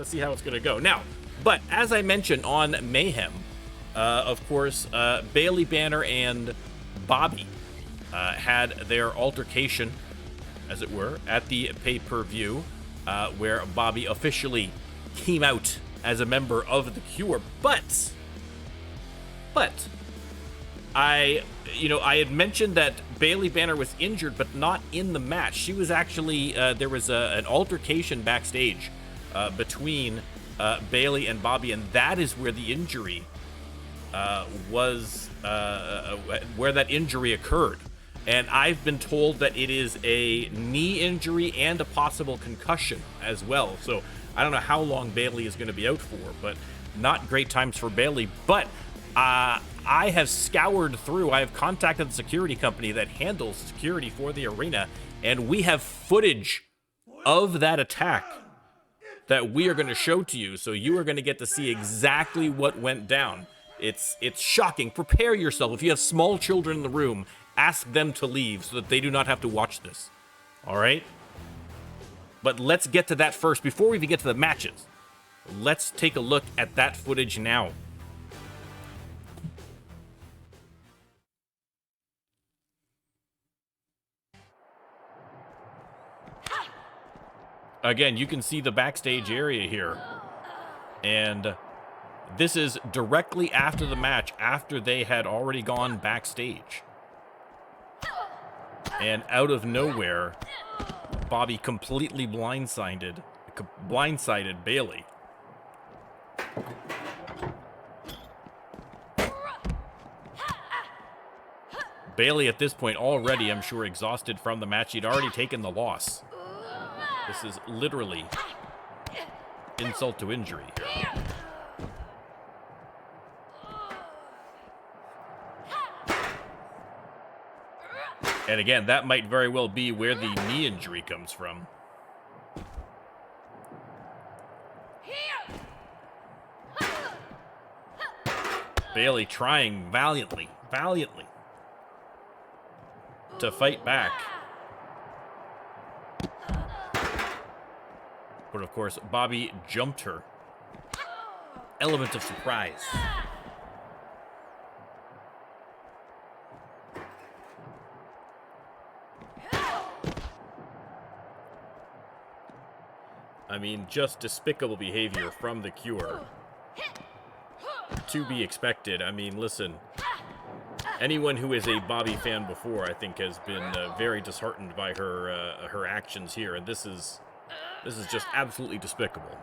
let's see how it's gonna go. Now, but as I mentioned on Mayhem, of course, Bayley Banner and Bobbie had their altercation, as it were, at the pay-per-view, where Bobbie officially came out as a member of the C.U.R.E. But I had mentioned that Bayley Banner was injured, but not in the match. She was actually, there was an altercation backstage between Bayley and Bobbie, and that is where the injury where that injury occurred. And I've been told that it is a knee injury and a possible concussion as well. So I don't know how long Bayley is going to be out for, but not great times for Bayley. But I have scoured through, I have contacted the security company that handles security for the arena, and we have footage of that attack that we are going to show to you. So you are going to get to see exactly what went down. It's shocking. Prepare yourself. If you have small children in the room, ask them to leave so that they do not have to watch this. All right? But let's get to that first. Before we even get to the matches, let's take a look at that footage now. Again, you can see the backstage area here. And this is directly after the match, after they had already gone backstage. And out of nowhere, Bobbie completely blindsided Bayley. Bayley at this point already, I'm sure, exhausted from the match. He'd already taken the loss. This is literally insult to injury here. And again, that might very well be where the knee injury comes from. Bayley trying valiantly to fight back. But of course, Bobbie jumped her. Element of surprise. I mean, just despicable behavior from the C.U.R.E. To be expected. I mean, listen, anyone who is a Bobbie fan before, I think, has been very disheartened by her actions here, and this is just absolutely despicable.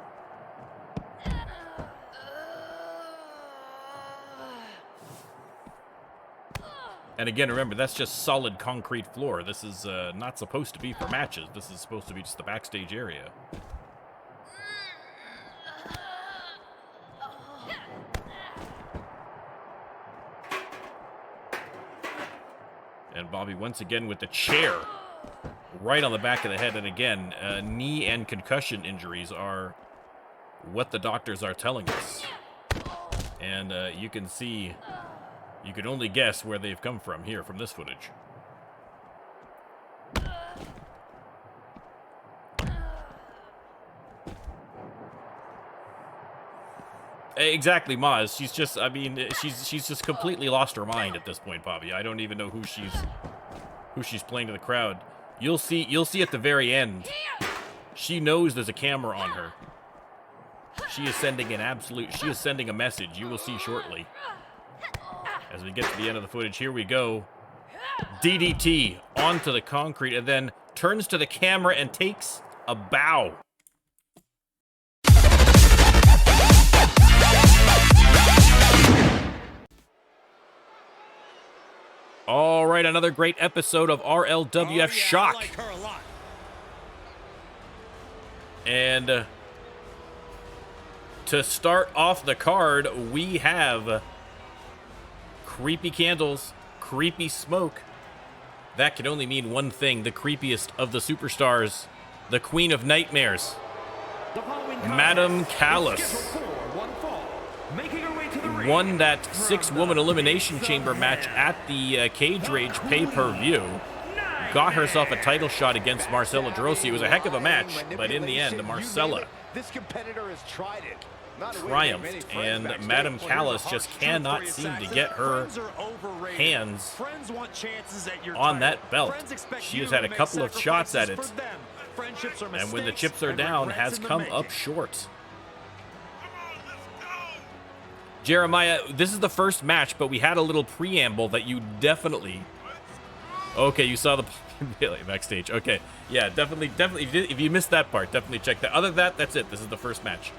And again, remember, that's just solid concrete floor. This is not supposed to be for matches. This is supposed to be just the backstage area. And Bobbie once again with the chair right on the back of the head. And again, knee and concussion injuries are what the doctors are telling us. And you can see, you can only guess where they've come from here from this footage. Exactly, Maz. She's just, I mean, she's just completely lost her mind at this point, Bobbie. I don't even know who she's playing to the crowd. You'll see at the very end. She knows there's a camera on her. She is sending a message. You will see shortly. As we get to the end of the footage, here we go. DDT onto the concrete and then turns to the camera and takes a bow. All right, another great episode of RLWF Shock. I like her a lot. And to start off the card, we have creepy candles, creepy smoke. That can only mean one thing, the creepiest of the superstars, the Queen of Nightmares, Madam Callis. Won that 6-woman Elimination Chamber match at the Cage Rage pay-per-view. Got herself a title shot against Marcella Drossi. It was a heck of a match, but in the end, Marcella This competitor has tried it. Triumphed, and Madam Callis just cannot seem to get her hands on that belt. She has had a couple of shots at it, and when the chips are down, has come up short. Jeremiah, this is the first match, but we had a little preamble that you definitely... Okay, you saw the backstage. Okay, yeah, definitely. If you missed that part, definitely check that. Other than that, that's it. This is the first match.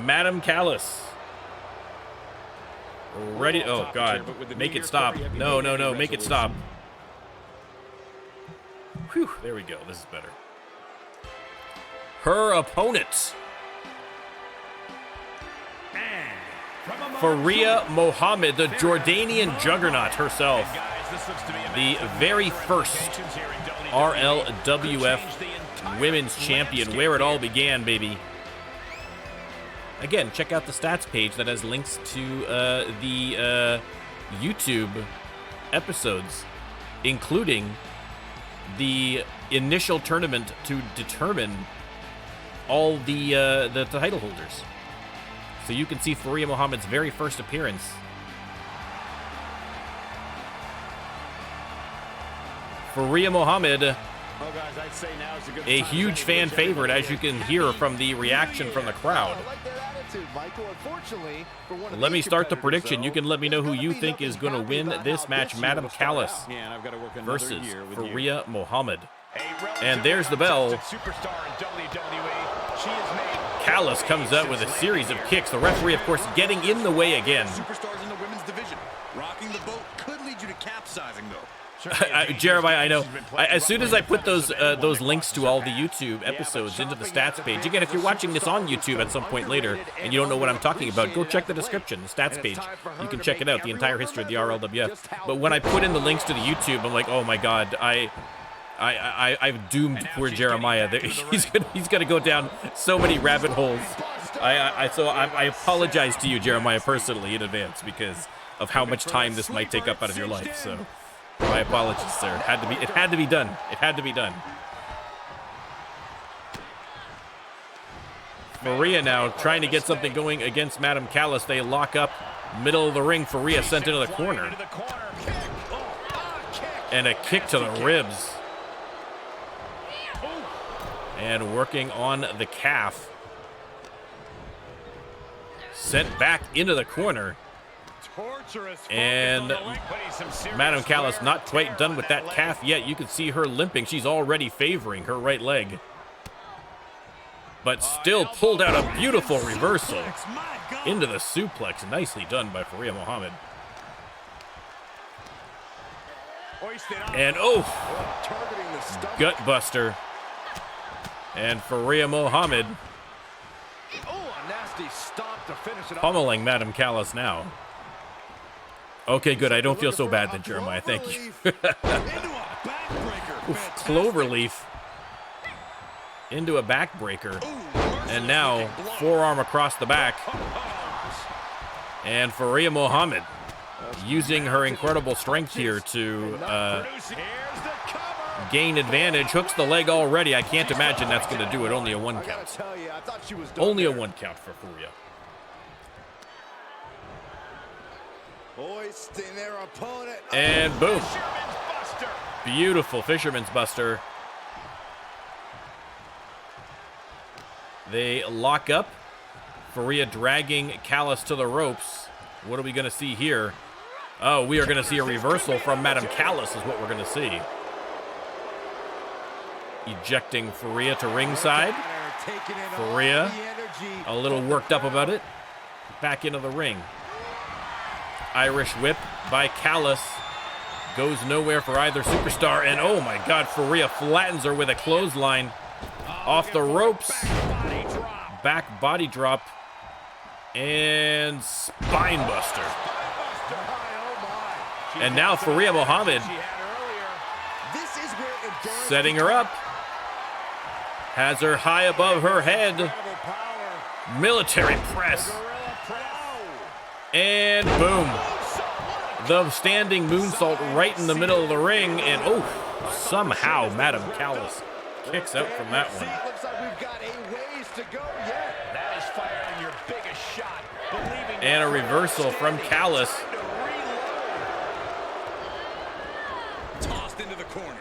Madam Callis. Ready. Oh, God. Make it stop. No. Make it stop. Whew. There we go. This is better. Her opponent. Faria Mohammed, the Jordanian juggernaut herself. The very first RLWF Women's Champion, where it all began, baby. Again, check out the stats page that has links to the YouTube episodes, including the initial tournament to determine all the title holders. So you can see Faria Mohammed's very first appearance. Faria Mohammed, a huge fan favorite, as you can hear from the reaction from the crowd. Let me start the prediction. You can let me know who you think is going to win this match. Madam Callis versus Faria Mohammed. And there's the bell. Callis comes out with a series of kicks. The referee, of course, getting in the way again. Superstars in the women's division. Rocking the boat could lead you to capsizing, though. Jeremiah, I know. As soon as I put those links to all the YouTube episodes into the stats page, again, if you're watching this on YouTube at some point later and you don't know what I'm talking about, go check the description, the stats page. You can check it out, the entire history of the RLWF. But when I put in the links to the YouTube, I'm like, oh my God, I've doomed poor Jeremiah. He's gonna go down so many rabbit holes. So I apologize to you, Jeremiah, personally in advance because of how much time this might take up out of your life. So. My apologies, sir. It had to be done. It had to be done. Faria now trying to get something going against Madam Callis. They lock up, middle of the ring. Faria sent into the corner. And a kick to the ribs. And working on the calf. Sent back into the corner. And Madam Callis not quite done with that calf yet. You can see her limping. She's already favoring her right leg. But still pulled out a beautiful reversal into the suplex. Nicely done by Faria Mohammed. And gut buster. And Faria Mohammed pummeling Madam Callis now. Okay, good. I don't feel so bad then, Jeremiah. Thank you. Cloverleaf into a backbreaker. And now, forearm across the back. And Faria Mohammed using her incredible strength here to gain advantage. Hooks the leg already. I can't imagine that's going to do it. Only a 1 count. Only a 1 count for Faria. And boom. Beautiful Fisherman's Buster. They lock up. Faria dragging Callis to the ropes. What are we going to see here? Oh, we are going to see a reversal from Madam Callis is what we're going to see. Ejecting Faria to ringside. Faria a little worked up about it. Back into the ring. Irish whip by Callis. Goes nowhere for either superstar. And oh my God, Faria flattens her with a clothesline. Off the ropes. Back body drop. And spine buster. And now Faria Mohammed setting her up. Has her high above her head. Military press. And boom. The standing moonsault right in the middle of the ring. And oh, Somehow, Madam Callis kicks out from that one. Looks like we've got a ways to go yet. That is firing your biggest shot. Believing And a reversal from Callis. Tossed into the corner.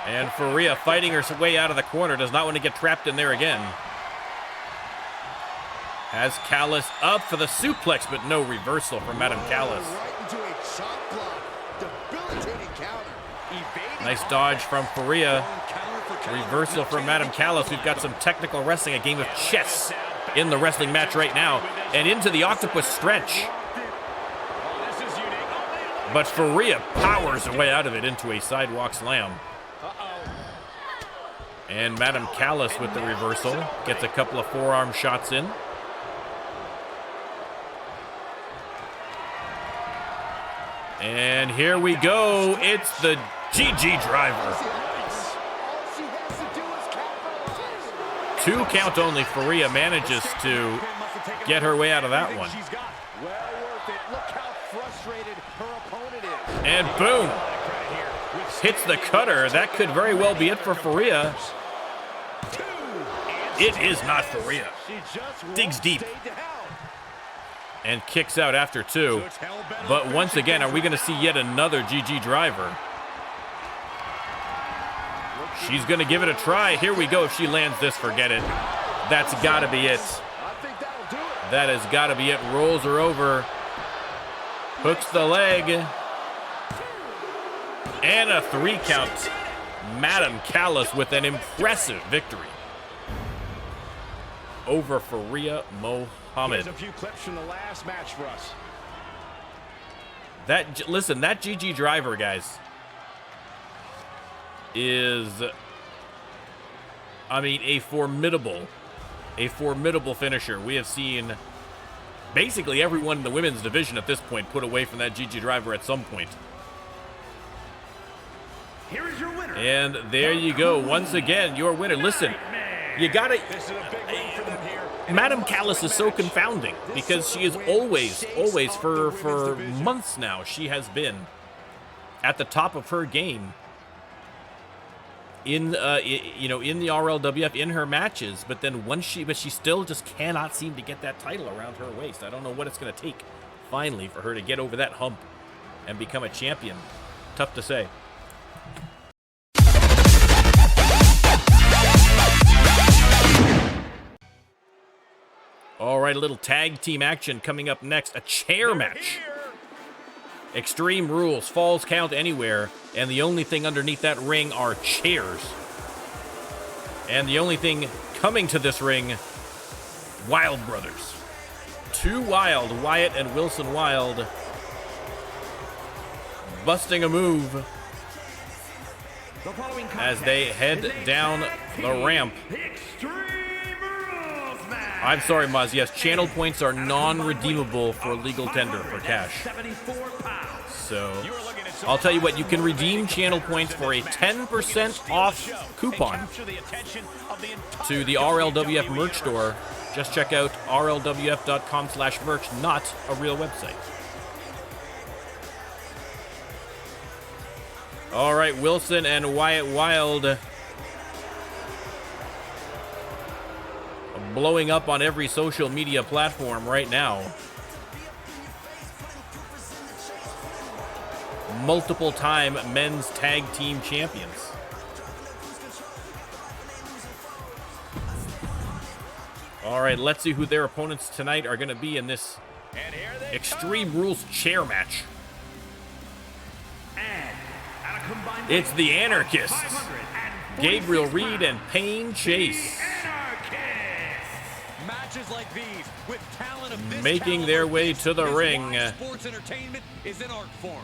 And Faria fighting her way out of the corner. Does not want to get trapped in there again. Has Callis up for the suplex, but no reversal from Madam Callis. Right into a chop block. Debilitating counter. Nice dodge from Faria. Reversal from Madam Callis. We've got some technical wrestling, a game of chess in the wrestling match right now. And into the octopus stretch. But Faria powers her way out of it into a sidewalk slam. And Madam Callis with the reversal. Gets a couple of forearm shots in. And here we go. It's the GG driver. 2 count only. Faria manages to get her way out of that one. And boom. Hits the cutter. That could very well be it for Faria. It is not Faria. Digs deep. And kicks out after 2. But once again, are we going to see yet another GG driver? She's going to give it a try. Here we go. If she lands this, forget it. That's got to be it. That has got to be it. Rolls her over. Hooks the leg. And a 3 count. Madam Callis with an impressive victory over Faria Mohammed. A few clips from the last match for us. Listen, that GG driver, guys, is, I mean, a formidable finisher. We have seen basically everyone in the women's division at this point put away from that GG driver at some point. Here is your winner. And there you go. Once again, your winner. Listen, you gotta. Madam Callis is so confounding because she is always for months now, she has been at the top of her game in the RLWF in her matches, but then she still just cannot seem to get that title around her waist. I don't know what it's going to take finally for her to get over that hump and become a champion. Tough to say. All right, a little tag team action coming up next. A chair match. Extreme Rules, falls count anywhere, and the only thing underneath that ring are chairs. And the only thing coming to this ring, Wild Brothers. 2 Wild, Wyatt and Wilson Wild, busting a move as they head down the ramp. I'm sorry, Maz. Yes, channel points are non-redeemable for legal tender for cash. So, I'll tell you what, you can redeem channel points for a 10% off coupon to the RLWF merch store. Just check out rlwf.com/merch, not a real website. All right, Wilson and Wyatt Wild blowing up on every social media platform right now. Multiple-time men's tag team champions. All right, let's see who their opponents tonight are going to be in this Extreme Rules chair match. It's the Anarchists, Gabriel Reed and Payne Chase, Like these, with talent of this making their way to the ring. Sports entertainment is in art form.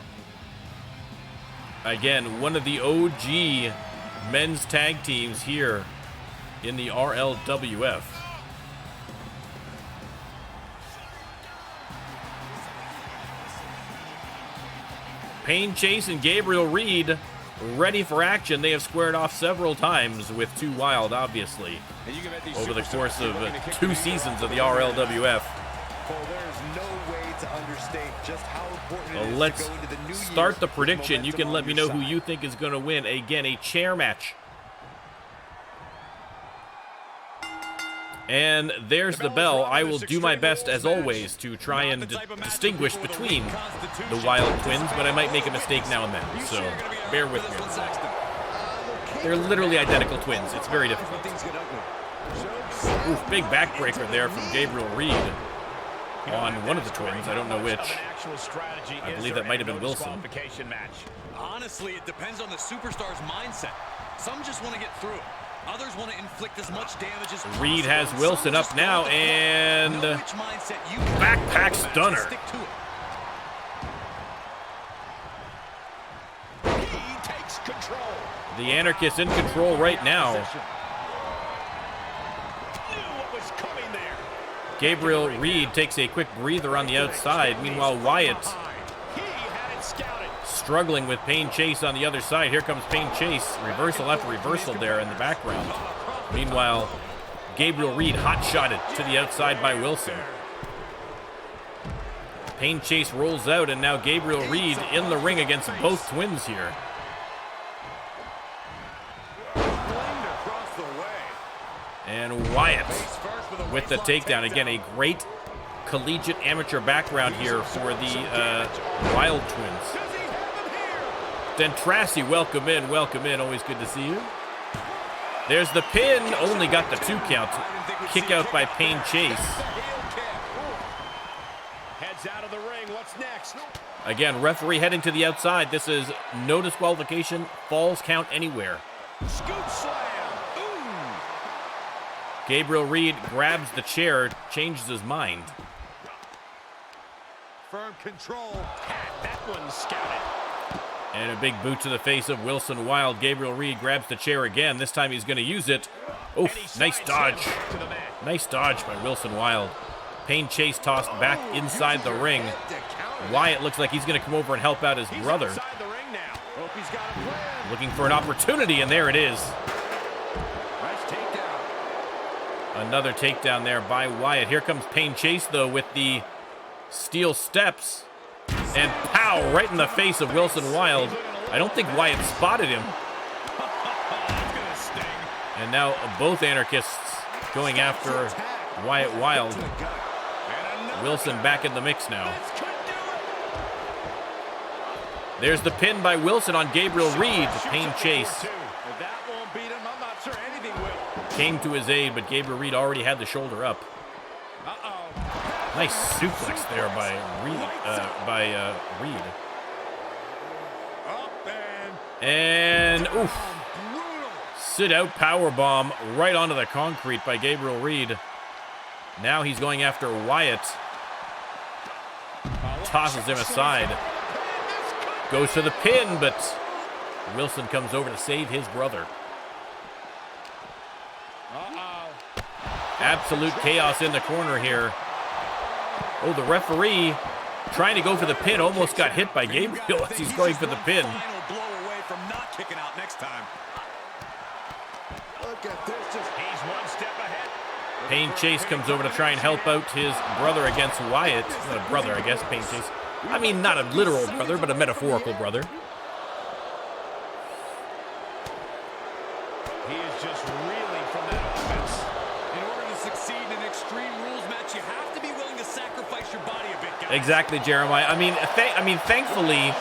Again, one of the OG men's tag teams here in the RLWF. Payne Chase and Gabriel Reed ready for action. They have squared off several times with 2 Wild, obviously, over the course of 2 seasons of the RLWF. There's no way to understate just how important it is Let's to go into the new start year the with prediction. You momentum can on let me your know who side. you think is going to win. Again, a chair match. And there's the bell. I will do my best, as always, to try and distinguish between the Wild Twins, but I might make a mistake now and then, so bear with me. They're literally identical twins. It's very difficult. Oof, big backbreaker there from Gabriel Reed on one of the twins. I don't know which. I believe that might have been Wilson. Honestly, it depends on the superstar's mindset. Some just want to get through it. Others want to inflict as much damage as possible. Reed has Wilson up now, and backpack stunner. He takes control. The Anarchist in control right now. Knew what was coming there. Gabriel Reed takes a quick breather on the outside. Meanwhile, Wyatt He had it scouted. struggling with Payne Chase on the other side. Here comes Payne Chase. Reversal after reversal there in the background. Meanwhile, Gabriel Reed hot-shotted to the outside by Wilson. Payne Chase rolls out, and now Gabriel Reed in the ring against both twins here. And Wyatt with the takedown. Again, a great collegiate amateur background here for the Wild Twins. Dentrassi, welcome in, welcome in. Always good to see you. There's the pin. Only got the 2 count. Kick out by Payne Chase. Heads out of the ring. What's next? Again, referee heading to the outside. This is no disqualification. Falls count anywhere. Scoop slam. Gabriel Reed grabs the chair, changes his mind. Firm control. Had that one scouted. And a big boot to the face of Wilson Wild. Gabriel Reed grabs the chair again. This time he's going to use it. Oof, nice dodge. Nice dodge by Wilson Wild. Payne Chase tossed back inside the ring. Wyatt looks like he's going to come over and help out his brother. Looking for an opportunity, and there it is. Another takedown there by Wyatt. Here comes Payne Chase, though, with the steel steps. And pow, right in the face of Wilson Wild. I don't think Wyatt spotted him. And now both Anarchists going after Wyatt Wild. Wilson back in the mix now. There's the pin by Wilson on Gabriel Reed. Payne Chase came to his aid, but Gabriel Reed already had the shoulder up. Nice suplex there by Reed. And oof. Sit out powerbomb right onto the concrete by Gabriel Reed. Now he's going after Wyatt. Tosses him aside. Goes to the pin, but Wilson comes over to save his brother. Absolute chaos in the corner here. Oh, the referee trying to go for the pin almost got hit by Gabriel as he's going for the pin. Payne Chase comes over to try and help out his brother against Wyatt. Not a brother, I guess, Payne Chase. I mean, not a literal brother, but a metaphorical brother. He is just reeling from that offense. In order to succeed in an extreme rules match, you have to be willing to sacrifice your body a bit, guys. Exactly, Jeremiah. I mean, thankfully,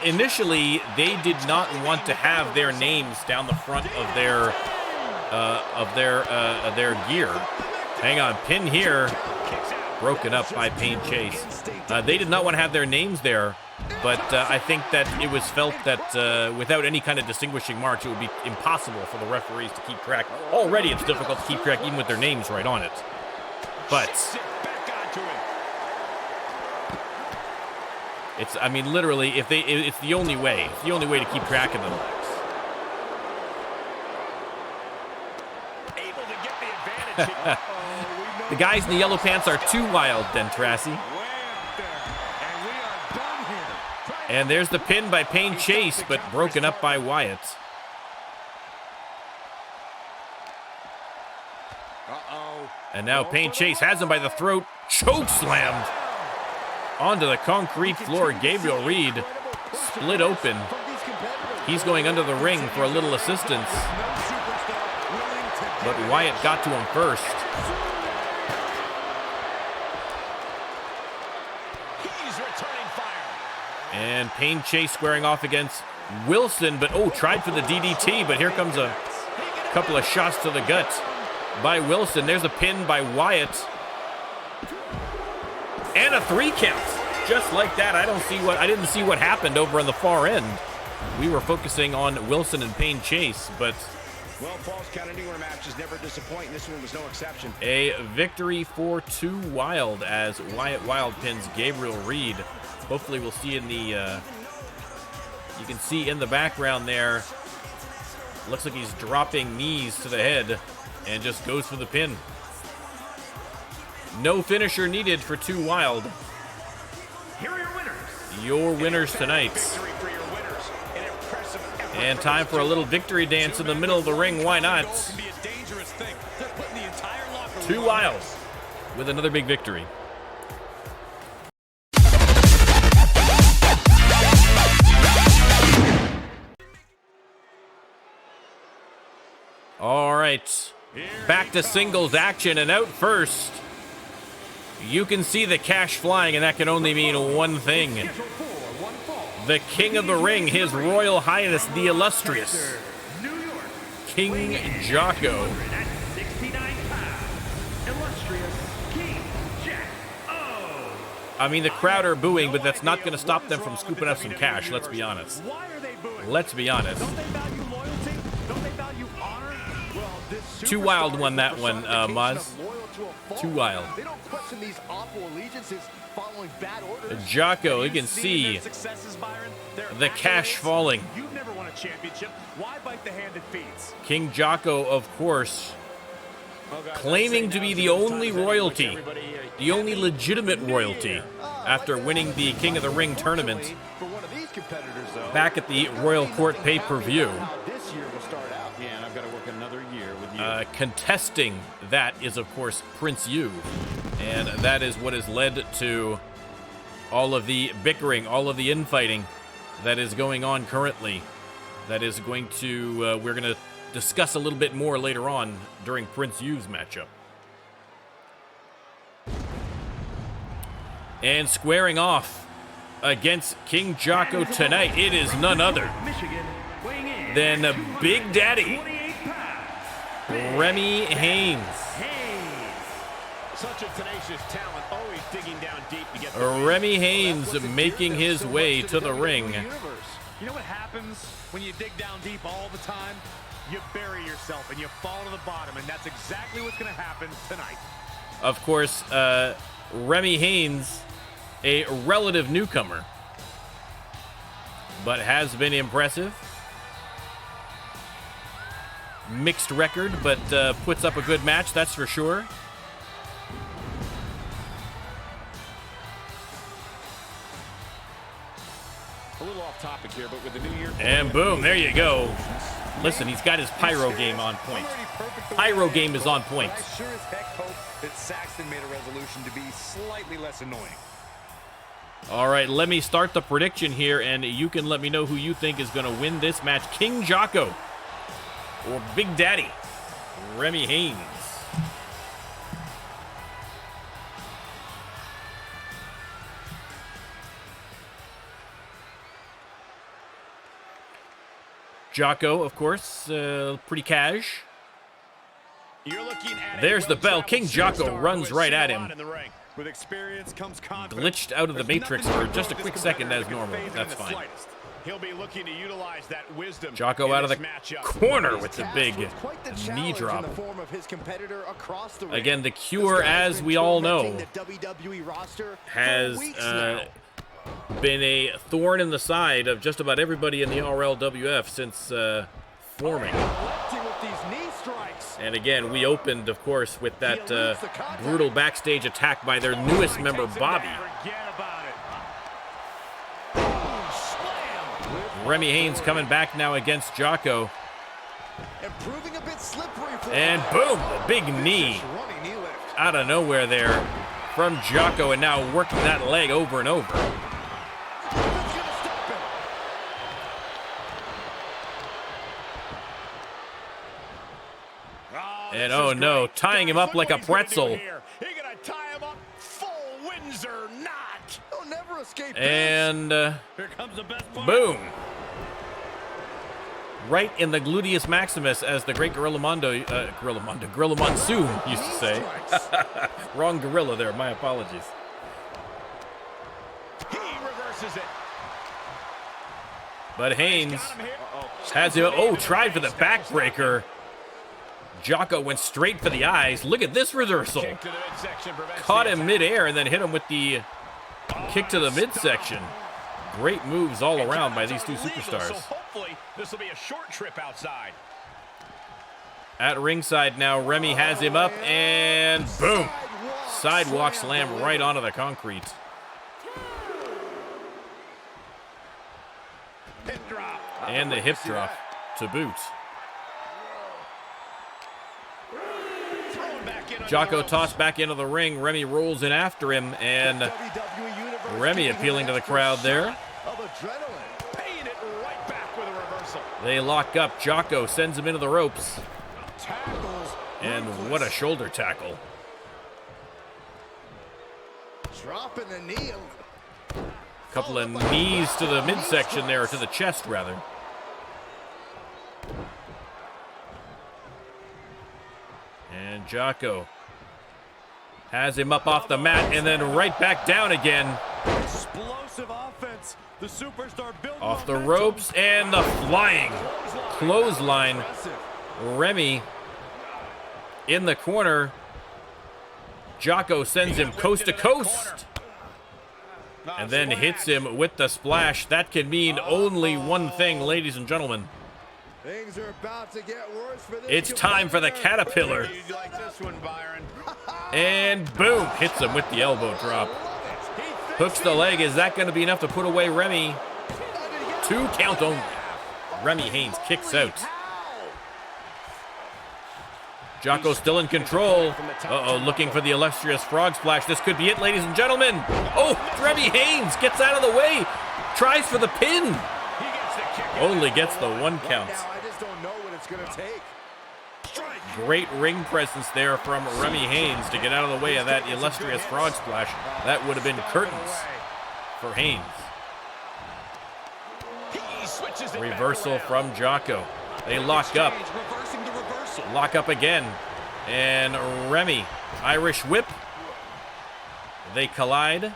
initially they did not want to have their names down the front of their gear. Hang on, pin here. Broken up by Payne Chase. They did not want to have their names there, but I think that it was felt that without any kind of distinguishing marks, it would be impossible for the referees to keep track. Already it's difficult to keep track even with their names right on it. But it's, I mean, literally, it's the only way. It's the only way to keep track of them. Able to get the advantage. The guys in the yellow pants are too wild, Dentrassi. And there's the pin by Payne Chase, but broken up by Wyatt. And now Pain Chase has him by the throat. Choke slammed onto the concrete floor. Gabriel Reed split open. He's going under the ring for a little assistance. But Wyatt got to him first. And Pain Chase squaring off against Wilson, but tried for the DDT, but here comes a couple of shots to the gut by Wilson. There's a pin by Wyatt. And a 3 count. Just like that. I didn't see what happened over on the far end. We were focusing on Wilson and Pain Chase, but well, falls count anywhere matches never disappoint, and this one was no exception. A victory for 2 Wild as Wyatt Wild pins Gabriel Reed. Hopefully we'll see in the, you can see in the background there, looks like he's dropping knees to the head and just goes for the pin. No finisher needed for 2 Wild. Here are your winners. Your winners tonight. And time for a little victory dance in the middle of the ring. Why not? 2 Wild with another big victory. All right, back to singles action, and out first, you can see the cash flying, and that can only mean one thing. The King of the Ring, His Royal Highness, the illustrious King Jocko. I mean, the crowd are booing, but that's not going to stop them from scooping up some cash, let's be honest. Let's be honest. 2 Wild won that one, Maz. 2 Wild. Jocko, you can see the cash falling. King Jocko, of course, claiming to be the only royalty, the only legitimate royalty after winning the King of the Ring tournament back at the Royal Court pay-per-view. Contesting that is, of course, Prince Yu, and that is what has led to all of the bickering, all of the infighting that is going on currently. That is going to, we're going to discuss a little bit more later on during Prince Yu's matchup. And squaring off against King Jocko tonight, it is none other than Big Daddy Remy Haynes. Such a tenacious talent, always digging down deep to get Remy Haynes making his way to the ring. You know what happens when you dig down deep all the time? You bury yourself and you fall to the bottom, and that's exactly what's going to happen tonight. Of course, Remy Haynes, a relative newcomer, but has been impressive. Mixed record, but puts up a good match, that's for sure. a little off topic here, but with the new year. And boom, there you go. Listen, he's got his pyro game on point. Pyro game is on point. I sure as heck hope that Saxton made a resolution to be slightly less annoying. All right, let me start the prediction here, and you can let me know who you think is going to win this match. King Jocko or Big Daddy Remy Haynes. Jocko, of course, pretty cash. There's the bell. King Jocko runs right at him. With experience comes confidence. Glitched out of the Matrix for just a quick second as normal. That's fine. He'll be looking to utilize that wisdom. Jocko out of the corner with the big knee drop. Again, the C.U.R.E, as we all know, has been a thorn in the side of just about everybody in the RLWF since forming. And again, we opened, of course, with that brutal backstage attack by their newest member, Bobbie. Remy Haynes coming back now against Jocko. bit slippery for And boom, the big knee running knee lift. out of nowhere there from Jocko, and now working that leg over and over. Who's gonna stop him? And oh no, tying him up like a pretzel. He gonna tie him up full Windsor knot. He'll never escape this. And Here comes the best part. boom. Right in the gluteus maximus, as the great Gorilla Monsoon used to say. Wrong gorilla there, my apologies. He reverses it. But Haynes Got him here. has him, oh, tried for the backbreaker. Jocko went straight for the eyes. Look at this reversal. Kick to the midsection prevents Caught the him attack. midair and then hit him with the kick to the midsection. Great moves all around by these two superstars. So hopefully this will be a short trip outside. At ringside now, Remy has him up and boom. Sidewalk slam right onto the concrete. Hip drop. And the hip drop to boot. Thrown back in on Jocko the ropes. tossed back into the ring. Remy rolls in after him, and WWE Universe Remy appealing to the crowd there. of adrenaline. Paying it right back with a reversal. They lock up. Jocko sends him into the ropes. Tackles. And what a shoulder tackle. Dropping the knee. Couple of knees to the midsection there, or to the chest rather. And Jocko has him up off the mat and then right back down again. Explosive offense. The superstar built Off the ropes and the flying clothesline. Remy in the corner. Jocko sends him coast to coast. And then hits him with the splash. That can mean only one thing, ladies and gentlemen. Things are about to get worse for this. It's time for the Caterpillar. You like this one, Byron? And boom, hits him with the elbow drop. Hooks the leg. Is that going to be enough to put away Remy? 2 count only. Remy Haynes kicks out. Jocko still in control. Uh-oh, looking for the illustrious frog splash. This could be it, ladies and gentlemen. Oh, Remy Haynes gets out of the way. Tries for the pin. He gets the kick. Only gets the 1 count. Now I just don't know what it's going to take. Great ring presence there from Remy Haynes to get out of the way of that illustrious frog splash. That would have been curtains for Haynes. He switches it Reversal back from Jocko. They lock up. Reversing the reversal. Lock up again. And Remy, Irish whip. They collide.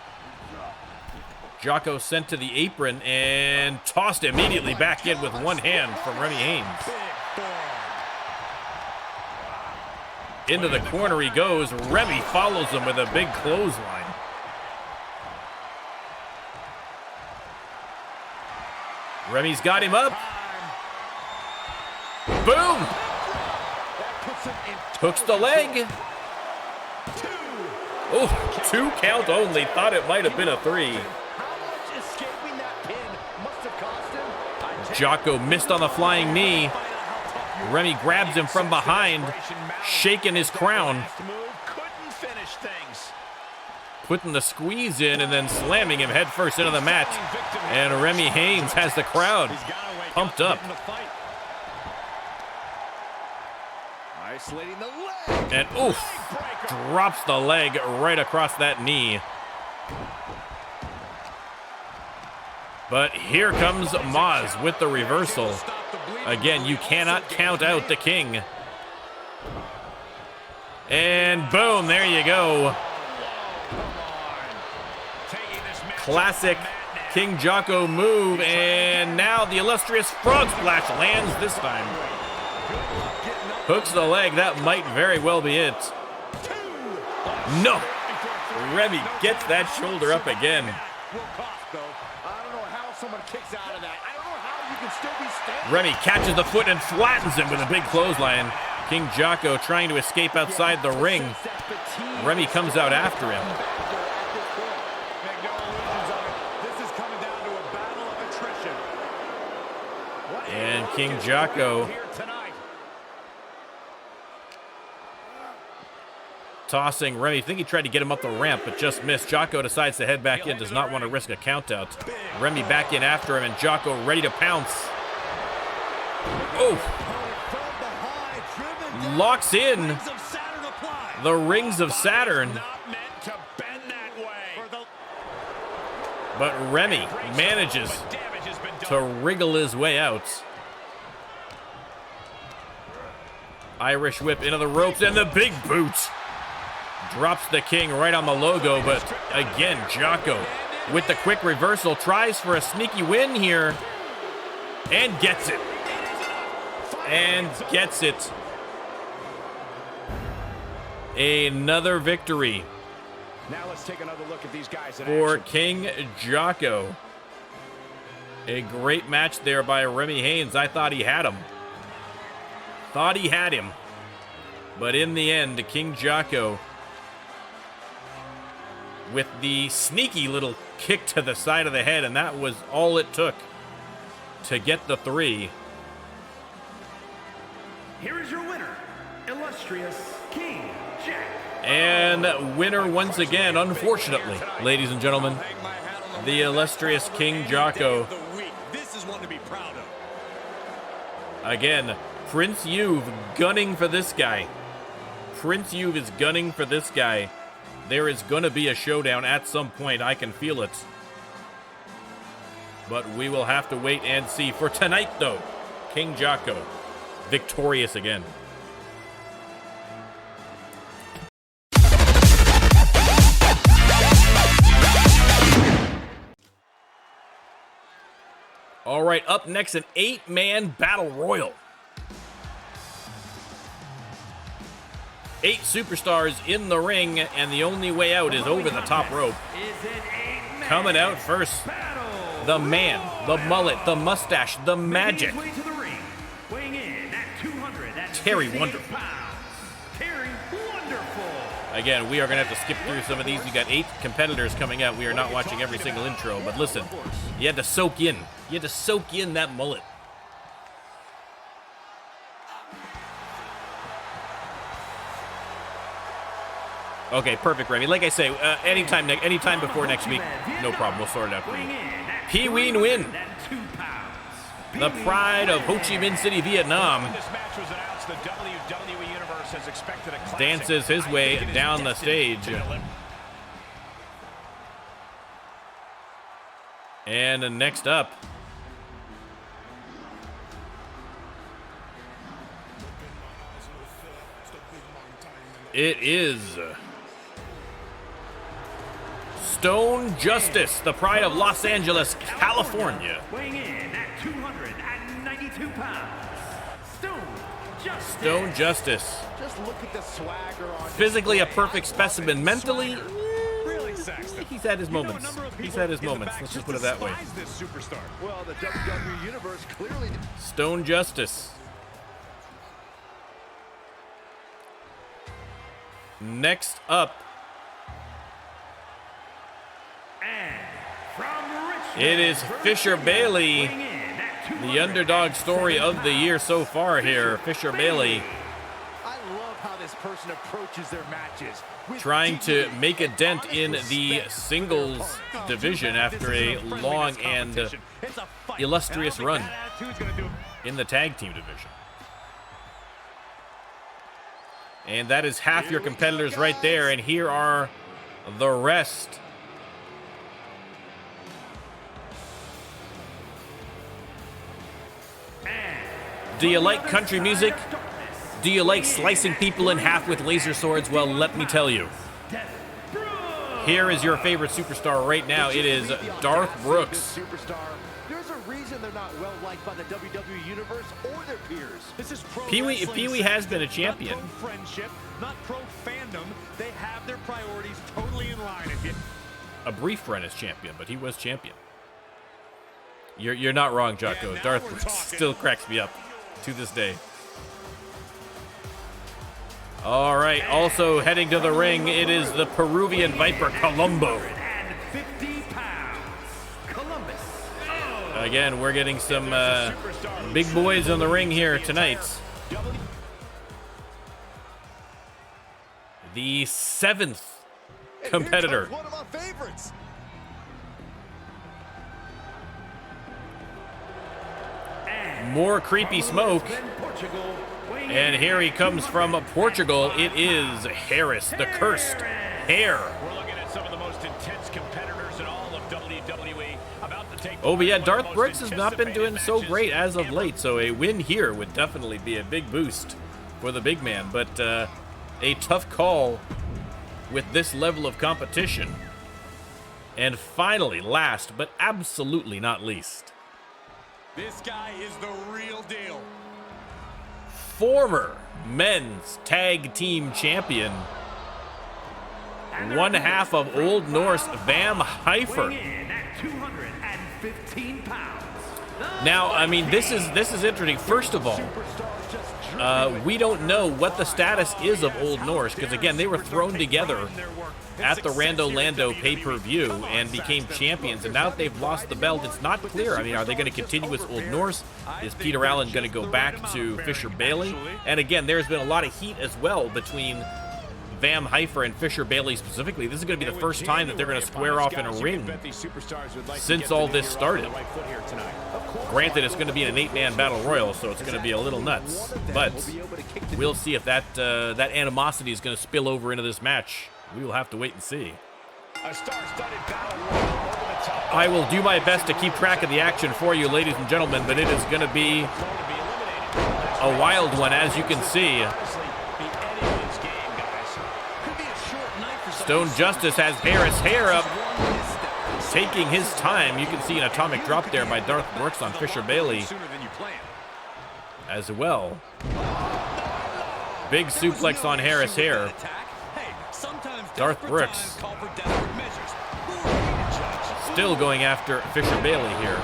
Jocko sent to the apron and tossed immediately back in with one hand from Remy Haynes. Into the corner he goes. Remy follows him with a big clothesline. Remy's got him up. Boom! Hooks the leg. Oh, 2 count only. Thought it might have been a 3. How much escaping that pin must have cost him? Jocko missed on the flying knee. Remy grabs him from behind, shaking his crown, Couldn't finish things. putting the squeeze in and then slamming him headfirst into the mat. And Remy Haynes has the crowd pumped up. Isolating the leg. And oof, drops the leg right across that knee. But here comes Maz with the reversal. Again, you cannot count out the king. And boom, there you go. Classic King Jocko move. And now the illustrious frog splash lands this time. Hooks the leg. That might very well be it. No. Remy gets that shoulder up again. Remy catches the foot and flattens him with a big clothesline. King Jocko trying to escape outside the ring. Remy comes out after him. And King Jocko Tossing Remy. I think he tried to get him up the ramp, but just missed. Jocko decides to head back in. Does not want to risk a countout. Remy back in after him, and Jocko ready to pounce. Oh! Locks in the rings of Saturn. But Remy manages to wriggle his way out. Irish whip into the ropes, and the big boot. Drops the King right on the logo, but again, Jocko with the quick reversal tries for a sneaky win here and gets it. And gets it. Another victory. Now let's take another look at these guys in for action. King Jocko. A great match there by Remy Haynes. I thought he had him. Thought he had him. But in the end, King Jocko with the sneaky little kick to the side of the head, and that was all it took to get the 3. Here is your winner, illustrious King Jack. And winner once again, unfortunately, ladies and gentlemen, the illustrious King Jocko. This is one to be proud of. Again, Prince You've gunning for this guy. Prince You've is gunning for this guy. There is going to be a showdown at some point. I can feel it. But we will have to wait and see. For tonight, though, King Jocko, victorious again. All right, up next, an 8-man battle royal. 8 superstars in the ring, and the only way out is over the top rope. Coming out first, the man, the mullet, the mustache, the magic, Terry Wonderful. Again, we are going to have to skip through some of these. We got 8 competitors coming out. We are not watching every single intro, but listen, you had to soak in. You had to soak in that mullet. Okay, perfect, Remy. Like I say, anytime before next week, no problem. We'll sort it out for you. Pee Wee Nguyen, the pride of Ho Chi Minh City, Vietnam, The WWE Universe has expected a classic. dances his way down the stage. And next up, it is Stone Justice, the pride of Los Angeles, California. Weighing in at 292 pounds, Stone Justice. Just look at the swagger on Physically a display. perfect specimen. Mentally, Really, Saxton. he's had his moments. He's had his moments. Let's just put it that way. This superstar. Well, the WWE Universe clearly Stone Justice. Next up, it is Fisher Bailey, the underdog story of the year so far here. Fisher Bailey I love how this person approaches their matches. With trying to dignity make a and dent honor in and the respect. singles division after a long and illustrious run in the tag team division. And that is half your competitors right there, and here are the rest. Do you like country music? Do you like slicing people in half with laser swords? Well, let me tell you. Here is your favorite superstar right now. It is Darth Brooks. Superstar. There's a reason they're not well liked by the WWE Universe or their peers. This is pro Pee-wee wrestling, has been a Saxton. champion. Not pro friendship, not pro fandom. They have their priorities totally in line. A brief run as champion, but he was champion. You're not wrong, Jocko. Yeah, Darth we're Brooks talking. still cracks me up to this day. All right, also heading to the ring, it is the Peruvian Viper, Colombo. 50 pounds, Columbus. Again, we're getting some big boys in the ring here tonight. the 7th competitor. One of my favorites. More creepy smoke. And here he comes from Portugal. It is Harris, the Cursed Hair. We're looking at some of the most intense competitors in all of WWE. About to take Oh, but yeah, Darth Brooks has not been doing so great as of late, so a win here would definitely be a big boost for the big man. But a tough call with this level of competition. And finally, last but absolutely not least, This guy is the real deal. former men's tag team champion, one half of Old Norse Vam Heifer. At 215 pounds. Now, I mean, this is interesting. First of all, we don't know what the status is of Old Norse, because again, they were thrown together at the Rando Lando pay-per-view and became champions, and now that they've lost the belt, it's not clear. I mean, are they going to continue with Old Norse? Is Peter Allen going to go back to Fisher Bailey? And again, there's been a lot of heat as well between Vam Heifer and Fisher Bailey specifically. This is going to be the first time that they're going to square off in a ring since all this started. Granted, it's going to be an 8-man battle royal, so it's going to be a little nuts. But we'll see if that that animosity is going to spill over into this match. We will have to wait and see. I will do my best to keep track of the action for you, ladies and gentlemen, but it is going to be a wild one, as you can see. Stone Justice has Harris hair up, taking his time. You can see an atomic drop there by Darth Brooks on Fisher Bailey as well. Big suplex on Harris hair. Darth Brooks still going after Fisher Bailey here.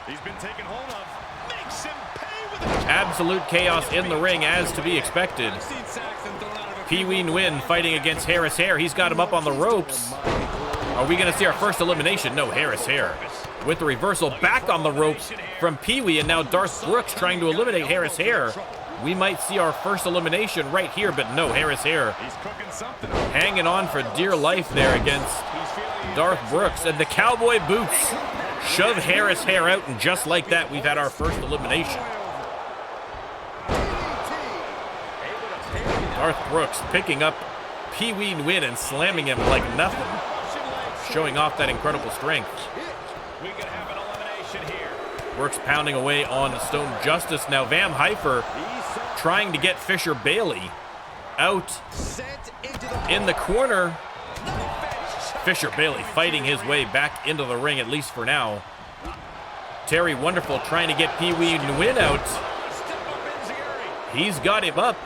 He's been taken hold of. Makes him pay with Absolute chaos in the ring, as to be expected. Pee Wee Nguyen fighting against Harris Hair. He's got him up on the ropes. Are we going to see our first elimination? No, Harris Hair with the reversal back on the ropes from Pee Wee, and now Darth Brooks trying to eliminate Harris Hair. We might see our first elimination right here, but no, Harris Hair hanging on for dear life there against Darth Brooks. And the cowboy boots shove Harris Hair out, and just like that, we've had our first elimination. Darth Brooks picking up Pee Wee Nguyen and slamming him like nothing, showing off that incredible strength. We could have an elimination here. Brooks pounding away on Stone Justice. Now Vam Heifer trying to get Fisher Bailey out in the corner. Fisher Bailey fighting his way back into the ring, at least for now. Terry Wonderful trying to get Pee Wee Nguyen out. He's got him up.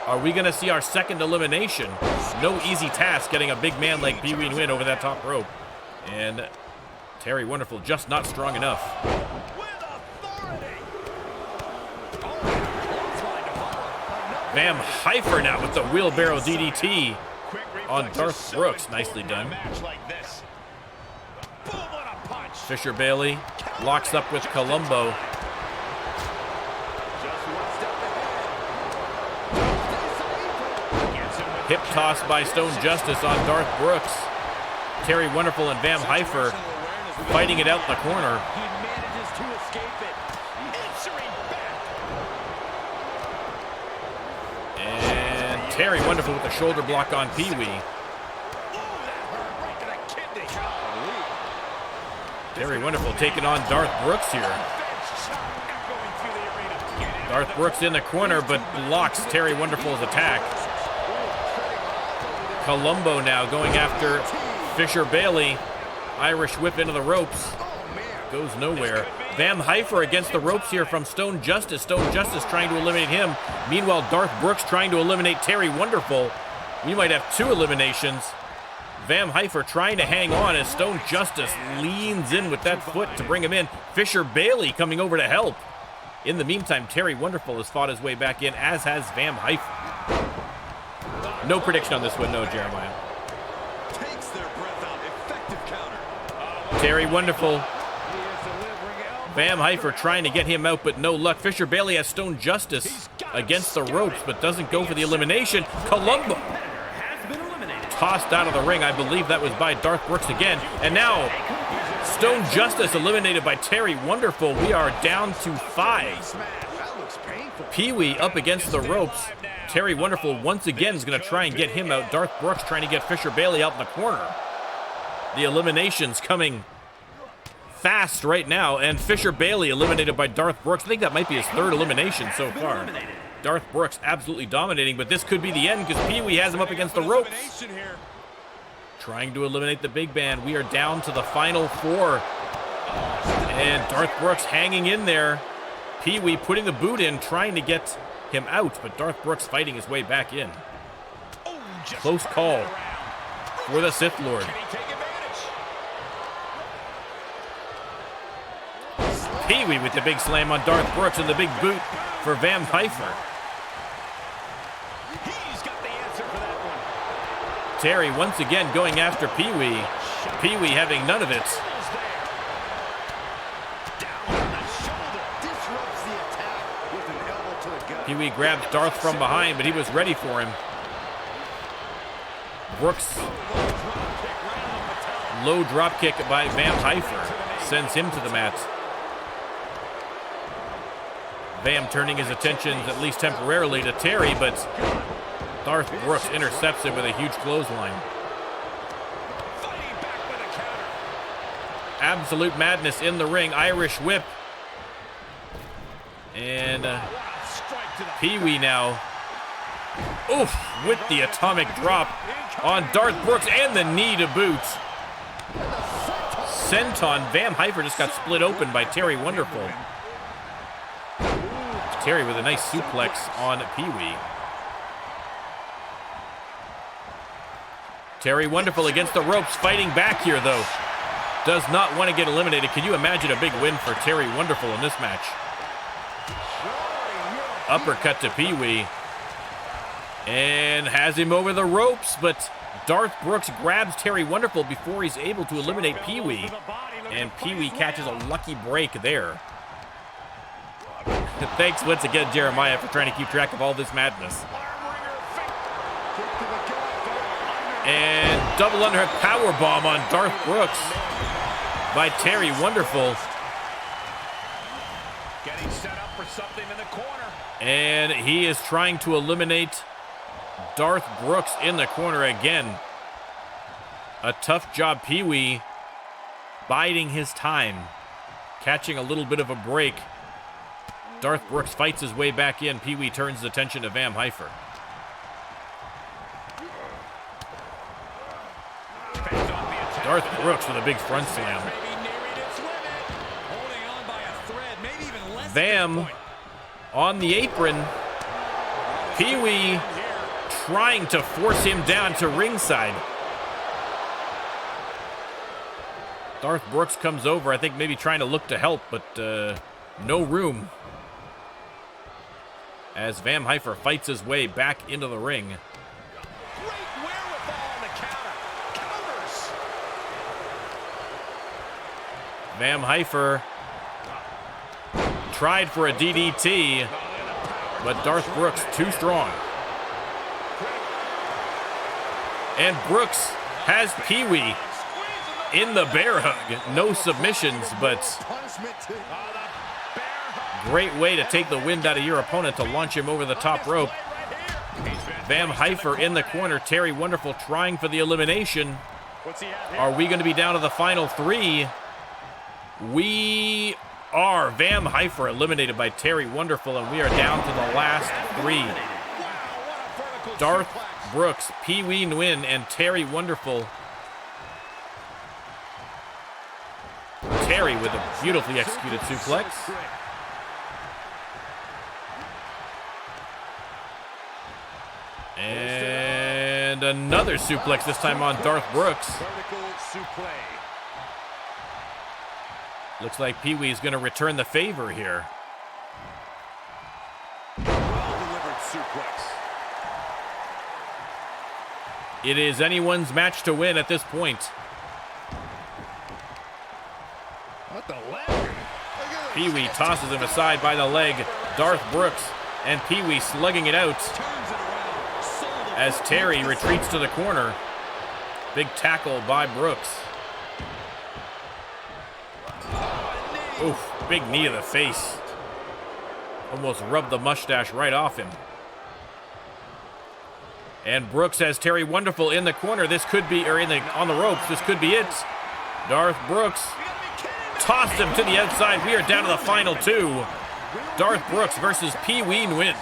Are we going to see our second elimination? No easy task getting a big man like Pee Wee Nguyen over that top rope. And Terry Wonderful just not strong enough. Vam Heifer now with the wheelbarrow DDT on Darth Brooks. Nicely done. Fisher Bailey locks up with Columbo. Hip toss by Stone Justice on Darth Brooks. Terry Wonderful and Vam Heifer fighting it out in the corner. And Terry Wonderful with the shoulder block on Pee Wee. Terry Wonderful taking on Darth Brooks here. Darth Brooks in the corner, but blocks Terry Wonderful's attack. Columbo now going after Fisher Bailey. Irish whip into the ropes. Goes nowhere. Vam Heifer against the ropes here from Stone Justice. Stone Justice trying to eliminate him. Meanwhile, Darth Brooks trying to eliminate Terry Wonderful. We might have two eliminations. Vam Heifer trying to hang on as Stone Justice leans in with that foot to bring him in. Fisher Bailey coming over to help. In the meantime, Terry Wonderful has fought his way back in, as has Vam Heifer. No prediction on this one, no, Jeremiah. Takes their breath out. Effective counter. Terry Wonderful Van Heifer trying to get him out, but no luck. Fisher Bailey has Stone Justice against the ropes, but doesn't go for the elimination. Columbo tossed out of the ring. I believe that was by Darth Brooks again. And now Stone Justice eliminated by Terry Wonderful. We are down to 5. Pee-wee up against the ropes. Terry Wonderful once again is going to try and get him out. Darth Brooks trying to get Fisher Bailey out in the corner. The eliminations coming fast right now, and Fisher Bailey eliminated by Darth Brooks. I think that might be his 3rd elimination so far. Darth Brooks absolutely dominating, but this could be the end because Pee-wee has him up against the ropes. Trying to eliminate the big band. We are down to the final 4. And Darth Brooks hanging in there. Pee-wee putting the boot in, trying to get him out, but Darth Brooks fighting his way back in. Close call for the Sith Lord. Pee-wee with the big slam on Darth Brooks and the big boot for Van Heifer. Terry once again going after Pee-wee. Pee-wee having none of it. Pee-wee grabbed Darth from behind, but he was ready for him. Brooks, low drop kick by Van Heifer, sends him to the mat. Vam turning his attentions, at least temporarily, to Terry, but Darth Brooks intercepts it with a huge clothesline. Absolute madness in the ring. Irish whip. And Pee-wee now. Oof, with the atomic drop on Darth Brooks and the knee to boot. Senton. Van Heifer just got split open by Terry Wonderful. Terry with a nice suplex on Pee-wee. Terry Wonderful against the ropes, fighting back here though. Does not want to get eliminated. Can you imagine a big win for Terry Wonderful in this match? Uppercut to Pee-wee. And has him over the ropes, but Darth Brooks grabs Terry Wonderful before he's able to eliminate Pee-wee. And Pee-wee catches a lucky break there. Thanks once again, Jeremiah, for trying to keep track of all this madness. And double underhook powerbomb on Darth Brooks by Terry Wonderful. Getting set up for something in the corner. And he is trying to eliminate Darth Brooks in the corner again. A tough job, Pee-wee, biding his time, catching a little bit of a break. Darth Brooks fights his way back in. Pee-wee turns his attention to Van Heifer. Darth Brooks with a big front slam. Vam on the apron. Pee-wee trying to force him down to ringside. Darth Brooks comes over, I think maybe trying to look to help, but no room. As Van Heifer fights his way back into the ring. Great wherewithal on the counter. Counters. Van Heifer tried for a DDT, but Darth Brooks too strong. And Brooks has Pee-wee in the bear hug. No submissions, but great way to take the wind out of your opponent to launch him over the top rope. Van Heifer in the corner. Terry Wonderful trying for the elimination. Are we going to be down to the final 3? We are. Van Heifer eliminated by Terry Wonderful, and we are down to the last 3. Darth Brooks, Pee-wee Nguyen, and Terry Wonderful. Terry with a beautifully executed suplex. And another suplex, this time on Darth Brooks. Looks like Pee-wee is going to return the favor here. Well-delivered suplex. It is anyone's match to win at this point. What the leg? Pee Wee tosses him aside by the leg. Darth Brooks and Pee Wee slugging it out as Terry retreats to the corner. Big tackle by Brooks. Oof, big knee to the face. Almost rubbed the mustache right off him. And Brooks has Terry Wonderful in the corner. This could be, or on the ropes. This could be it. Darth Brooks tossed him to the outside. We are down to the final two. Darth Brooks versus Pee Wee Nguyen.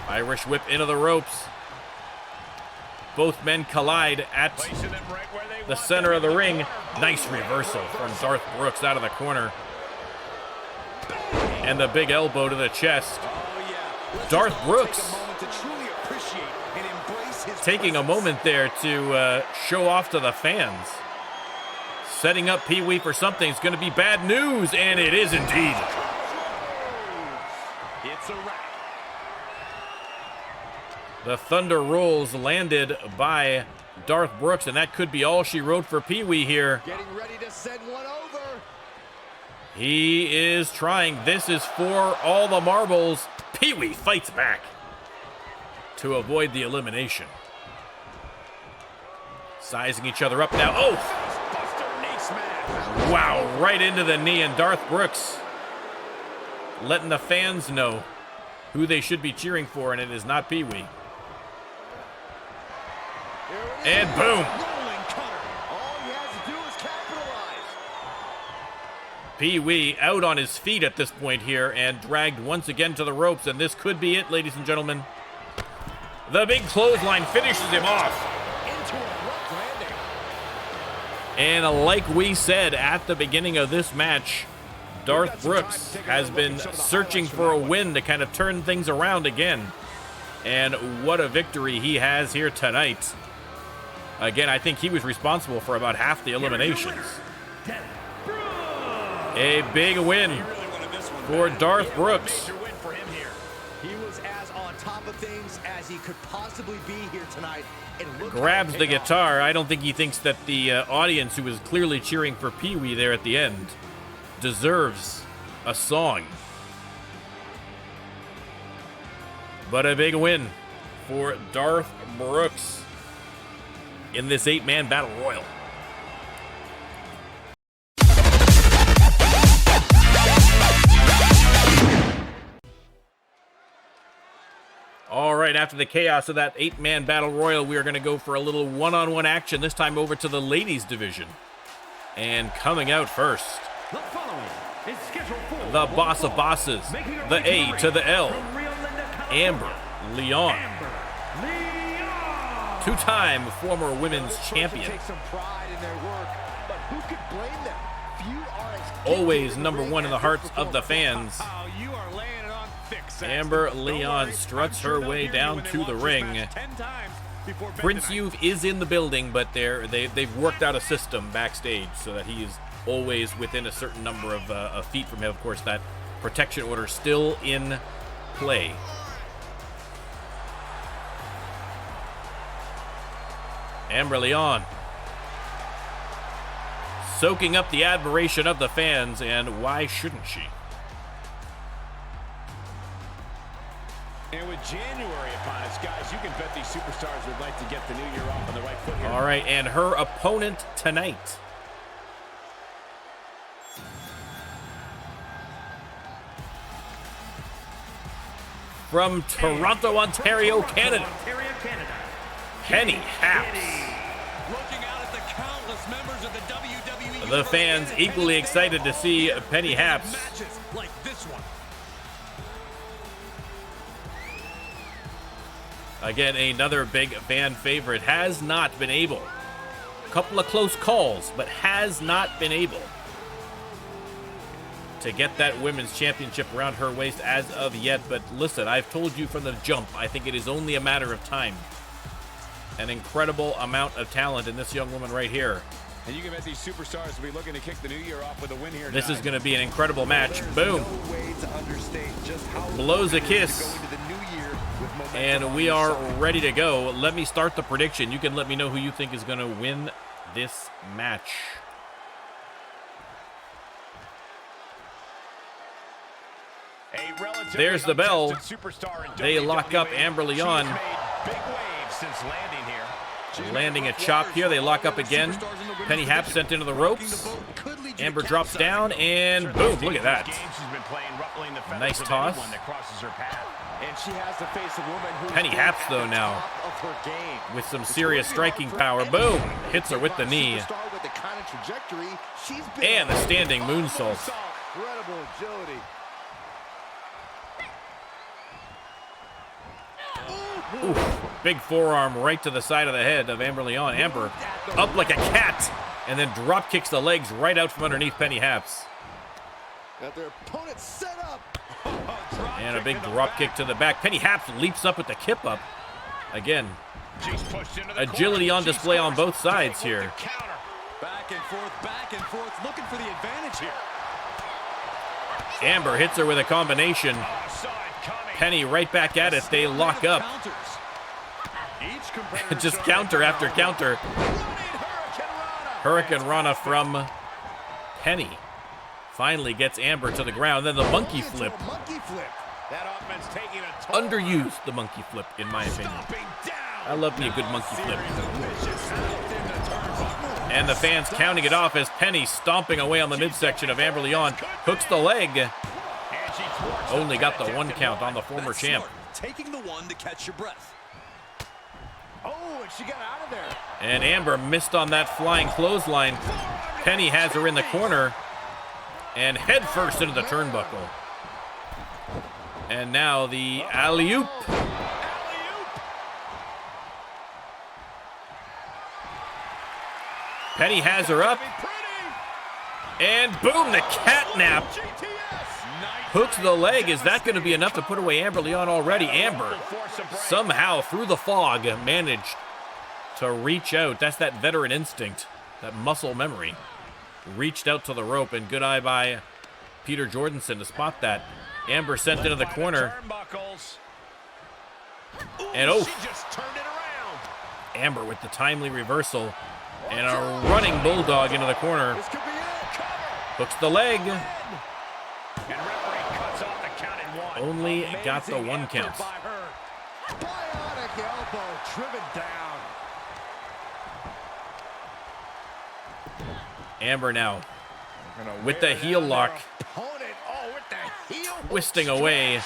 Irish whip into the ropes. Both men collide at the center of the ring. Nice reversal from Darth Brooks out of the corner. And the big elbow to the chest. Darth Brooks taking a moment there to show off to the fans. Setting up Pee Wee for something. It's going to be bad news, and it is indeed. It's a wrap. The Thunder Rolls landed by Darth Brooks, and that could be all she wrote for Pee Wee here. Getting ready to send one over. He is trying. This is for all the marbles. Pee Wee fights back to avoid the elimination. Sizing each other up now. Oh! Wow, right into the knee, and Darth Brooks letting the fans know who they should be cheering for, and it is not Pee Wee. And boom! Pee Wee out on his feet at this point here and dragged once again to the ropes, and this could be it, ladies and gentlemen. The big clothesline finishes him off. And like we said at the beginning of this match, Darth Brooks has been searching for a win to kind of turn things around again. And what a victory he has here tonight. Again, I think he was responsible for about half the eliminations. A big win for Darth Brooks. He was as on top of things as he could possibly be here tonight. Grabs the guitar. I don't think he thinks that the audience, who was clearly cheering for Pee Wee there at the end, deserves a song. But a big win for Darth Brooks in this 8-man battle royal. All right, after the chaos of that 8-man battle royal, we are going to go for a little one-on-one action, this time over to the ladies division. And coming out first, The following is scheduled for the boss of bosses, the A to the L, Amber Leon. Two-time former women's champion. Take some pride in their work, but who could blame them? Few are as Always number one in the hearts of the fans. Oh, you are laying it on thick, Saxton. Amber Leon struts her way down to the ring. Prince Youth is in the building, but they've worked out a system backstage so that he is always within a certain number of feet from him. Of course, that protection order still in play. Amber Leon soaking up the admiration of the fans, and why shouldn't she? And with January upon us, guys, you can bet these superstars would like to get the new year off on the right foot here. All right, and her opponent tonight, from Toronto, Ontario, Canada, Penny Haps. Looking out at the countless members of the WWE. The fans equally excited to see Penny Haps. Matches like this one. Again, another big fan favorite. Has not been able. A couple of close calls, but has not been able to get that women's championship around her waist as of yet. But listen, I've told you from the jump, I think it is only a matter of time. An incredible amount of talent in this young woman right here. And you can bet these superstars will be looking to kick the new year off with a win here. This is going to be an incredible match. Boom. Blows a kiss. And we are ready to go. Let me start the prediction. You can let me know who you think is going to win this match. There's the bell. They lock up Amber Leon. Landing a chop here. They lock up again. Penny Hap sent into the ropes. Amber drops down, and boom, look at that. Nice toss. Penny Haps, though, now with some serious striking power. Boom, hits her with the knee. And the standing moonsault. Incredible agility. Oof, big forearm right to the side of the head of Amber Leon. Amber up like a cat, and then drop kicks the legs right out from underneath Penny Haps. Got their opponent set up. And a big drop kick to the back. Penny Haps leaps up with the kip up. Again, agility on display on both sides here. Back and forth, looking for the advantage here. Amber hits her with a combination. Penny right back at it. They lock up. Just counter after counter. Hurricane Rana from Penny. Finally gets Amber to the ground. Then the monkey flip. Underused, the monkey flip, in my opinion. I love me a good monkey flip. And the fans counting it off as Penny stomping away on the midsection of Amber Leon. Hooks the leg. Only got the 1 count on the former champ. Taking the one to catch your breath. Oh, and she got out of there. And Amber missed on that flying clothesline. Penny has her in the corner. And head first into the turnbuckle. And now the alley-oop. Penny has her up. And boom, the catnap. Hooks the leg. Is that going to be enough to put away Amber Leon already? Amber somehow through the fog managed to reach out. That's that veteran instinct, that muscle memory. Reached out to the rope, and good eye by Peter Jordanson to spot that. Amber sent into the corner. And oh, Amber with the timely reversal. And a running bulldog into the corner. Hooks the leg. Only got the 1 count. Bionic elbow driven down. Amber now with the heel lock. Twisting away.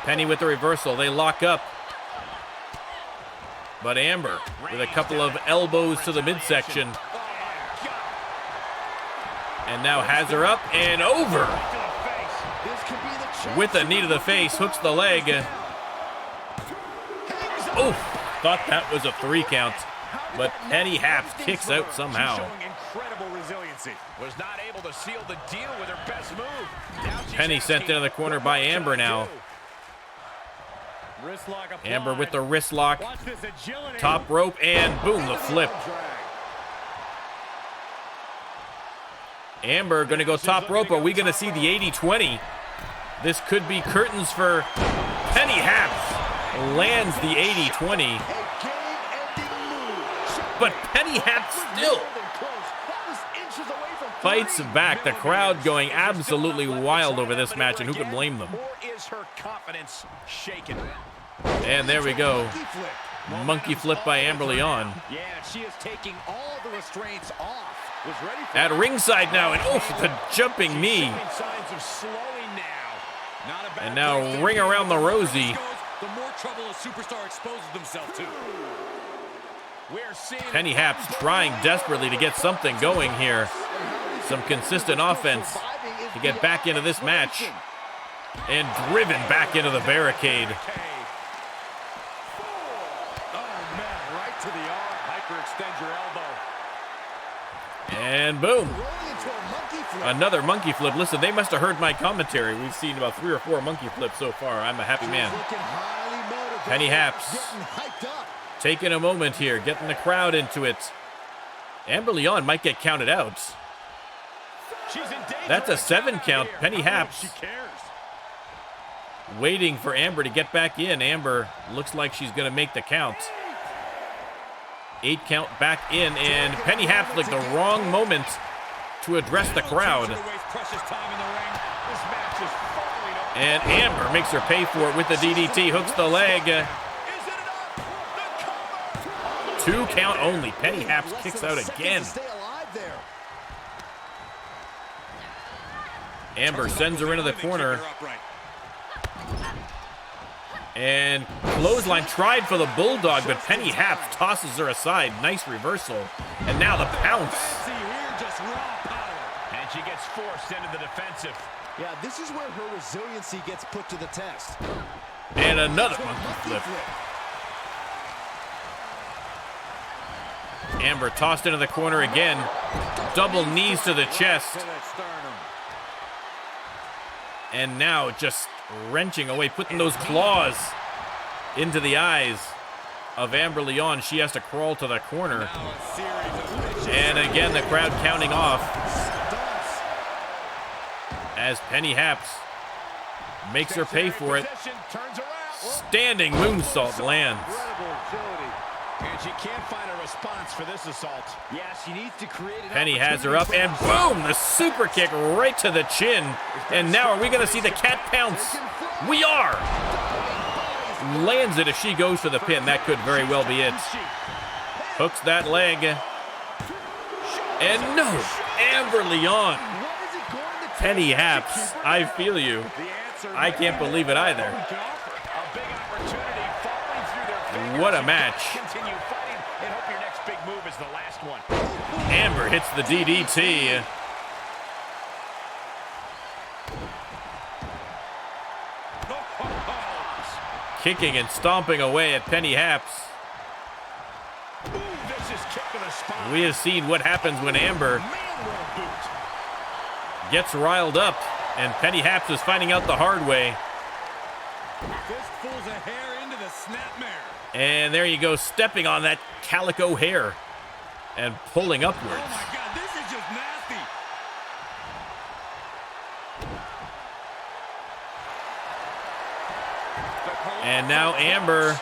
Penny with the reversal. They lock up. But Amber with a couple of elbows to the midsection. And now has her up and over. With a knee to the face. Hooks the leg. Oh, thought that was a 3 count. But Penny Haps kicks out somehow. Incredible resiliency. Was not able to seal the deal with her best move. Penny sent into the corner by Amber now. Amber with the wrist lock. Top rope and boom, the flip. Amber going to go top rope. Are we going to see the 80-20? This could be curtains for Penny Haps. Lands the 80-20. But Penny Haps still fights back. The crowd going absolutely wild over this match, and who can blame them? And there we go. Monkey flip by Amber Leon. Yeah, she is taking all the restraints off. At ringside now, and oh, the jumping knee. And now ring around the rosy. The more trouble a superstar exposes themselves to. Penny Haps trying desperately to get something going here. Some consistent offense to get back into this match. And driven back into the barricade. And boom. Another monkey flip. Listen, they must have heard my commentary. We've seen about 3 or 4 monkey flips so far. I'm a happy man. Penny Haps taking a moment here, getting the crowd into it. Amber Leon might get counted out. That's a 7 count. Penny Haps waiting for Amber to get back in. Amber looks like she's going to make the count. 8 count back in, and Penny Haps like the wrong moment to address the crowd. And Amber makes her pay for it with the DDT, hooks the leg. 2 count only. Penny Haps kicks out again. Amber sends her into the corner. And clothesline tried for the Bulldog, but Penny Haps tosses her aside. Nice reversal. And now the pounce. And she gets forced into the defensive. Yeah, this is where her resiliency gets put to the test. And another monkey flip. Amber tossed into the corner again. Double knees to the chest. And now just wrenching away, putting those claws into the eyes of Amber Leon. She has to crawl to the corner. And again, the crowd counting off as Penny Haps makes her pay for it. Standing moonsault lands. And she can't find a response for this assault. Yeah, she needs to create an Penny has her up, and boom, the super kick right to the chin. And now are we going to see the cat pounce? We are. Lands it if she goes for the pin. That could very well be it. Hooks that leg. And no, Amber Leon. Penny Haps, I feel you. I can't believe it either. What a match. Continue fighting and hope your next big move is the last one. Amber hits the DDT. Kicking and stomping away at Penny Haps. We have seen what happens when Amber gets riled up, and Penny Haps is finding out the hard way. Fistfuls of hair into the snapmare. And there you go, stepping on that calico hair and pulling upwards. Oh my God, this is just nasty. And now Amber,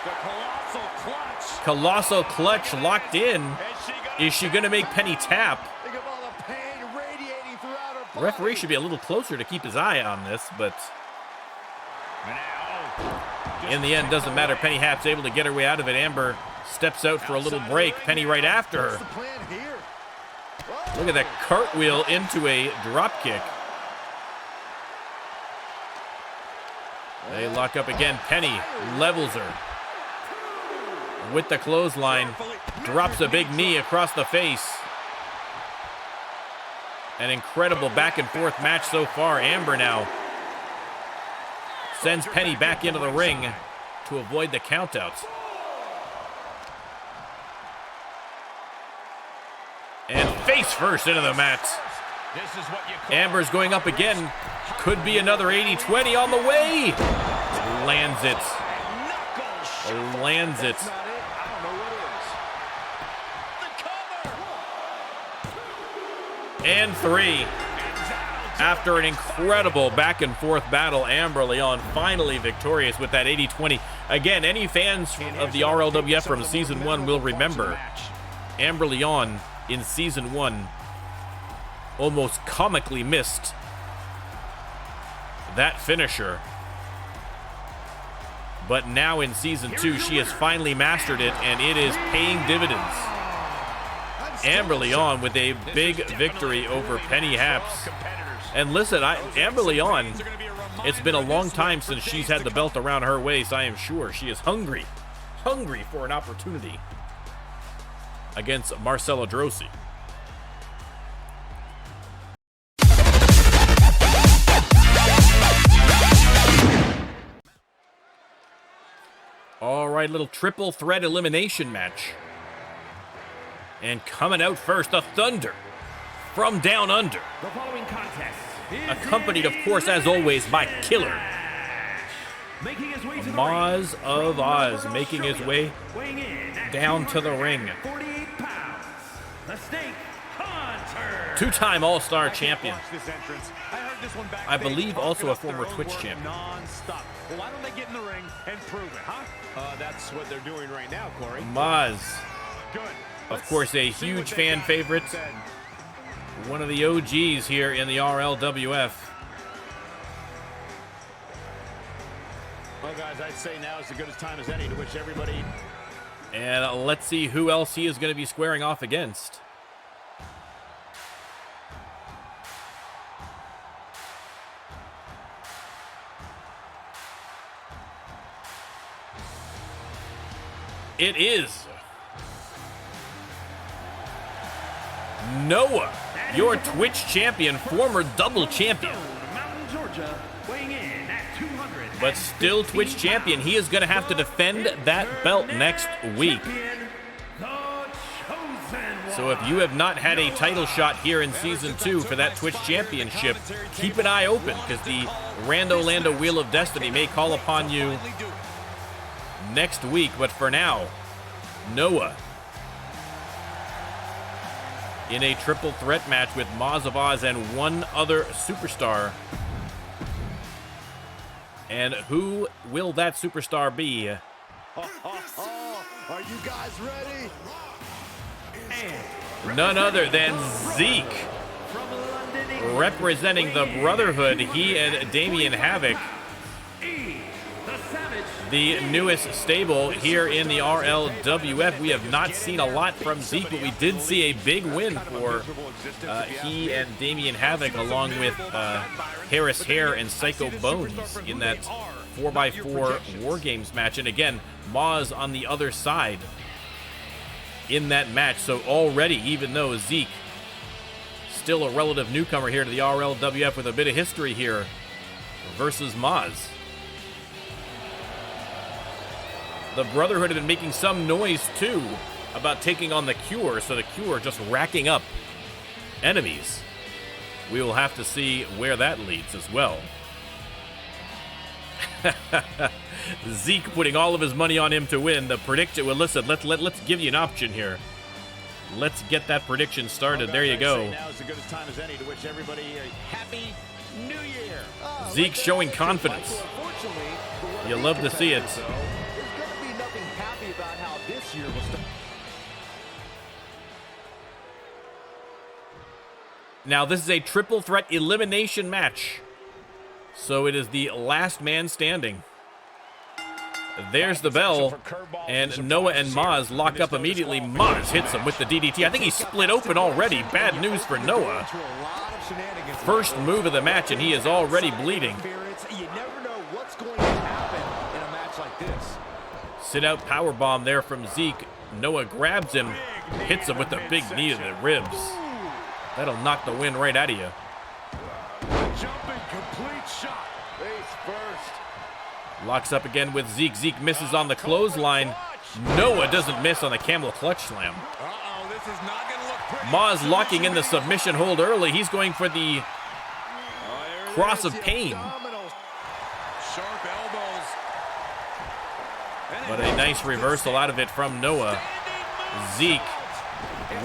colossal clutch locked in. Is she going to make Penny tap? The referee should be a little closer to keep his eye on this, but in the end, doesn't matter. Penny Haps able to get her way out of it. Amber steps out for a little break. Penny right after her. Look at that cartwheel into a drop kick. They lock up again. Penny levels her with the clothesline. Drops a big knee across the face. An incredible back and forth match so far. Amber now sends Penny back into the ring to avoid the countouts. And face first into the mat. Amber's going up again. Could be another 80-20 on the way. Lands it. Lands it. And 3. After an incredible back and forth battle, Amber Leon finally victorious with that 80-20. Again, any fans of the RLWF from Season 1 will remember Amber Leon in Season 1 almost comically missed that finisher. But now in Season 2, she has finally mastered it, and it is paying dividends. Amber Leon with a big victory over Penny Haps. And listen, Amber Leon, it's been a long time since she's had the belt around her waist. I am sure she is hungry for an opportunity against Marcella Drosy. All right, little triple threat elimination match. And coming out first, the Thunder from Down Under. The following contest Accompanied, of course, as always, by Killer. making his way to the Maz ring of from Oz North making his Australia, way weighing in at down to the ring. 48 pounds, the Snake Hunter. Two-time All-Star champion. Watch this entrance. I heard this one I backstage, believe talking also a up their former own Twitch work champion. Non-stop. Well, why don't they get in the ring and prove it, huh? That's what they're doing right now, Corey. Maz good. Of course, a huge fan favorite. One of the OGs here in the RLWF. Well, guys, I'd say now is as good a time as any to wish everybody. And let's see who else he is going to be squaring off against. It is Noah, your Twitch champion, former double champion. Mountain, Georgia, weighing in at 200. But still Twitch champion. He is going to have to defend that belt next week. So if you have not had a title shot here in Season 2 for that Twitch championship, keep an eye open, because the Rando Lando Wheel of Destiny may call upon you next week. But for now, Noah in a triple threat match with Maz of Oz and one other superstar. And who will that superstar be? Are you guys ready? None other than Zeke, representing the Brotherhood. He and Damian Havoc, the newest stable here in the RLWF. We have not seen a lot from Zeke, but we did see a big win for he and Damian Havoc, along with Harris Hare and Psycho Bones in that 4x4 War Games match. And again, Maz on the other side in that match. So already, even though Zeke, still a relative newcomer here to the RLWF with a bit of history here, versus Maz. The Brotherhood have been making some noise, too, about taking on the C.U.R.E, so the C.U.R.E just racking up enemies. We will have to see where that leads as well. Zeke putting all of his money on him to win. The prediction, well, listen, let's give you an option here. Let's get that prediction started. There you go. Now is as good a time as any to wish everybody a happy New Year. Zeke showing confidence. You love to see it. About how this year was Now, this is a triple threat elimination match, so it is the last man standing. There's the bell, and Noah and Maz lock up immediately. Maz hits him with the DDT. I think he's split open already. Bad news for Noah. First move of the match, and he is already bleeding. You never know what's going to happen in a match like this. Sit out powerbomb there from Zeke. Noah grabs him, hits him with a big knee to the ribs. That'll knock the wind right out of you. Jumping complete shot. Face first. Locks up again with Zeke. Zeke misses on the clothesline. Noah doesn't miss on the camel clutch slam. This is not going to look pretty. Maz locking in the submission hold early. He's going for the cross of pain. Sharp elbows. But a nice reversal out of it from Noah. Zeke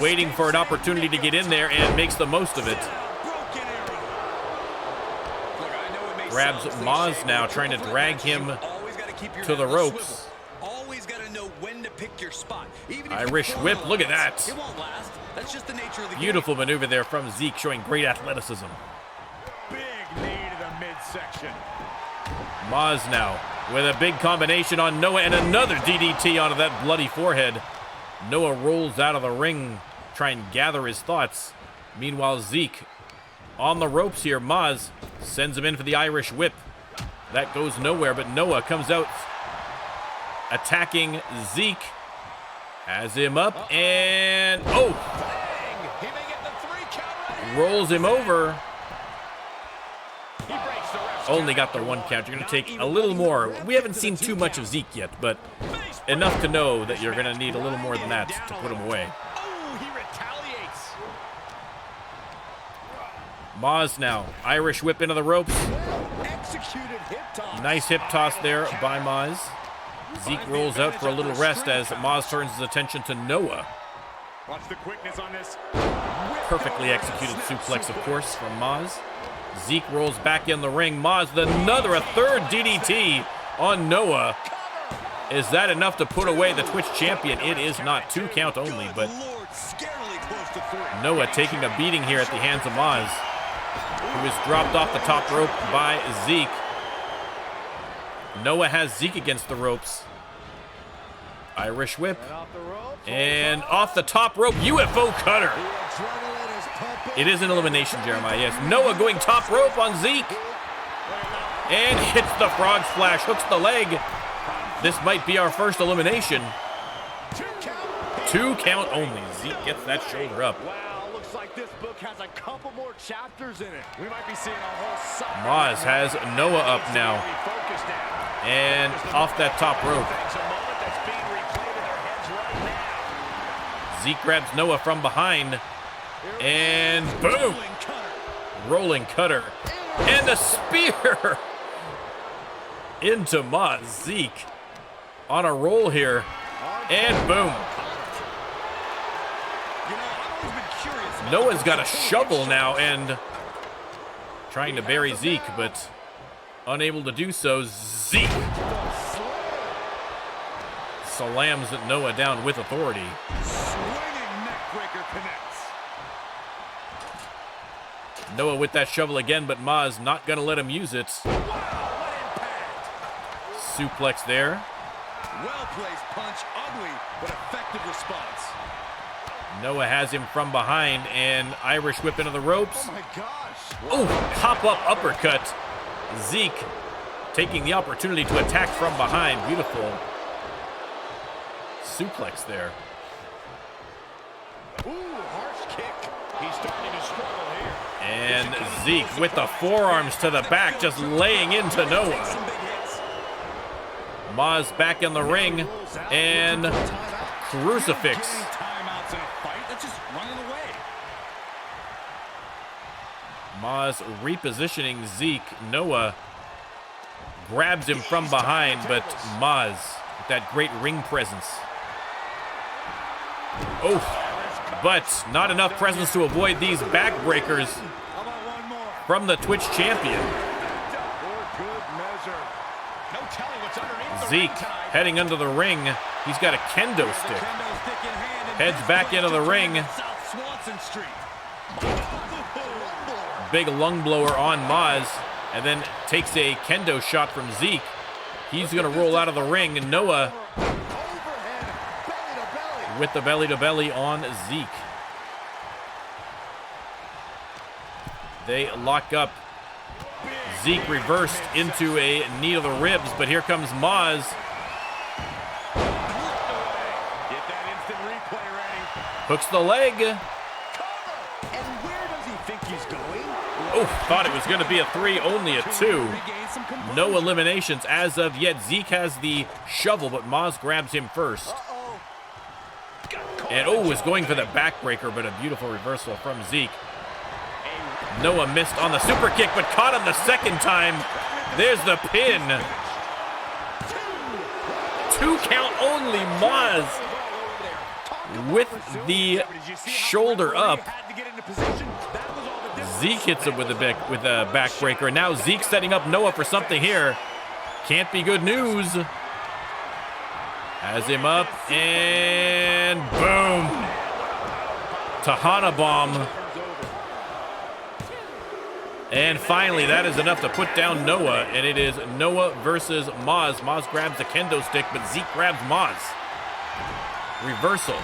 waiting for an opportunity to get in there and makes the most of it. Grabs Maz now, trying to drag him to the ropes. Always got to know when to pick your spot. Irish whip, look at that. It won't last. That's just the nature of the game. Beautiful maneuver there from Zeke, showing great athleticism. Big knee to the midsection. Maz now with a big combination on Noah and another DDT onto that bloody forehead. Noah rolls out of the ring, try and gather his thoughts. Meanwhile, Zeke on the ropes here. Maz sends him in for the Irish whip. That goes nowhere, but Noah comes out attacking Zeke. Has him up and rolls him over. Only got the one count. You're going to take a little more. We haven't seen too much of Zeke yet, but enough to know that you're going to need a little more than that to put him away. Oh, he retaliates. Maz now. Irish whip into the ropes. Executed hip toss. Nice hip toss there by Maz. Zeke rolls out for a little rest as Maz turns his attention to Noah. Watch the quickness on this. Perfectly executed suplex, of course, from Maz. Zeke rolls back in the ring. Maz, a third DDT on Noah. Is that enough to put away the Twitch champion? It is not. 2 count only, but Noah taking a beating here at the hands of Maz, who is dropped off the top rope by Zeke. Noah has Zeke against the ropes. Irish whip. And off the top rope, UFO cutter. It is an elimination, Jeremiah. Yes, Noah going top rope on Zeke. And hits the frog splash, hooks the leg. This might be our first elimination. 2 count only. Zeke gets that shoulder up. Wow, looks like this book has a couple more chapters in it. We might be seeing a whole side. Maz has Noah up now. And off that top rope. Zeke grabs Noah from behind. And boom! Rolling cutter. And a spear! Into Maz. Zeke on a roll here. And boom. Noah's got a shovel now and trying to bury Zeke, but unable to do so. Zeke slams Noah down with authority. Noah with that shovel again, but Maz not gonna let him use it. Suplex there. Well-placed punch, ugly, but effective response. Noah has him from behind and Irish whip into the ropes. Oh my gosh. Oh, pop-up uppercut. Zeke taking the opportunity to attack from behind. Beautiful suplex there. Ooh, harsh kick. He's starting to struggle here. And Zeke with the forearms to the back, just laying into Noah. Maz back in the ring, and crucifix. Timeouts in a fight, that's just running away. Maz repositioning Zeke. Noah grabs him from behind, but Maz with that great ring presence. Oh, but not enough presence to avoid these backbreakers from the Twitch champion. Zeke heading under the ring. He's got a kendo stick. Heads back into the ring. Big lung blower on Maz, and then takes a kendo shot from Zeke. He's going to roll out of the ring, and Noah with the belly-to-belly on Zeke. They lock up. Zeke reversed into a knee to the ribs, but here comes Maz. Hooks the leg. Oh, thought it was going to be a 3, only a 2. No eliminations as of yet. Zeke has the shovel, but Maz grabs him first. And is going for the backbreaker, but a beautiful reversal from Zeke. Noah missed on the super kick, but caught him the second time. There's the pin. 2 count only. Maz with the shoulder up. Zeke hits him with a backbreaker. Now Zeke setting up Noah for something here. Can't be good news. Has him up, and boom. Tahana bomb. And finally, that is enough to put down Noah, and it is Noah versus Maz. Maz grabs the kendo stick, but Zeke grabs Maz. Reversal.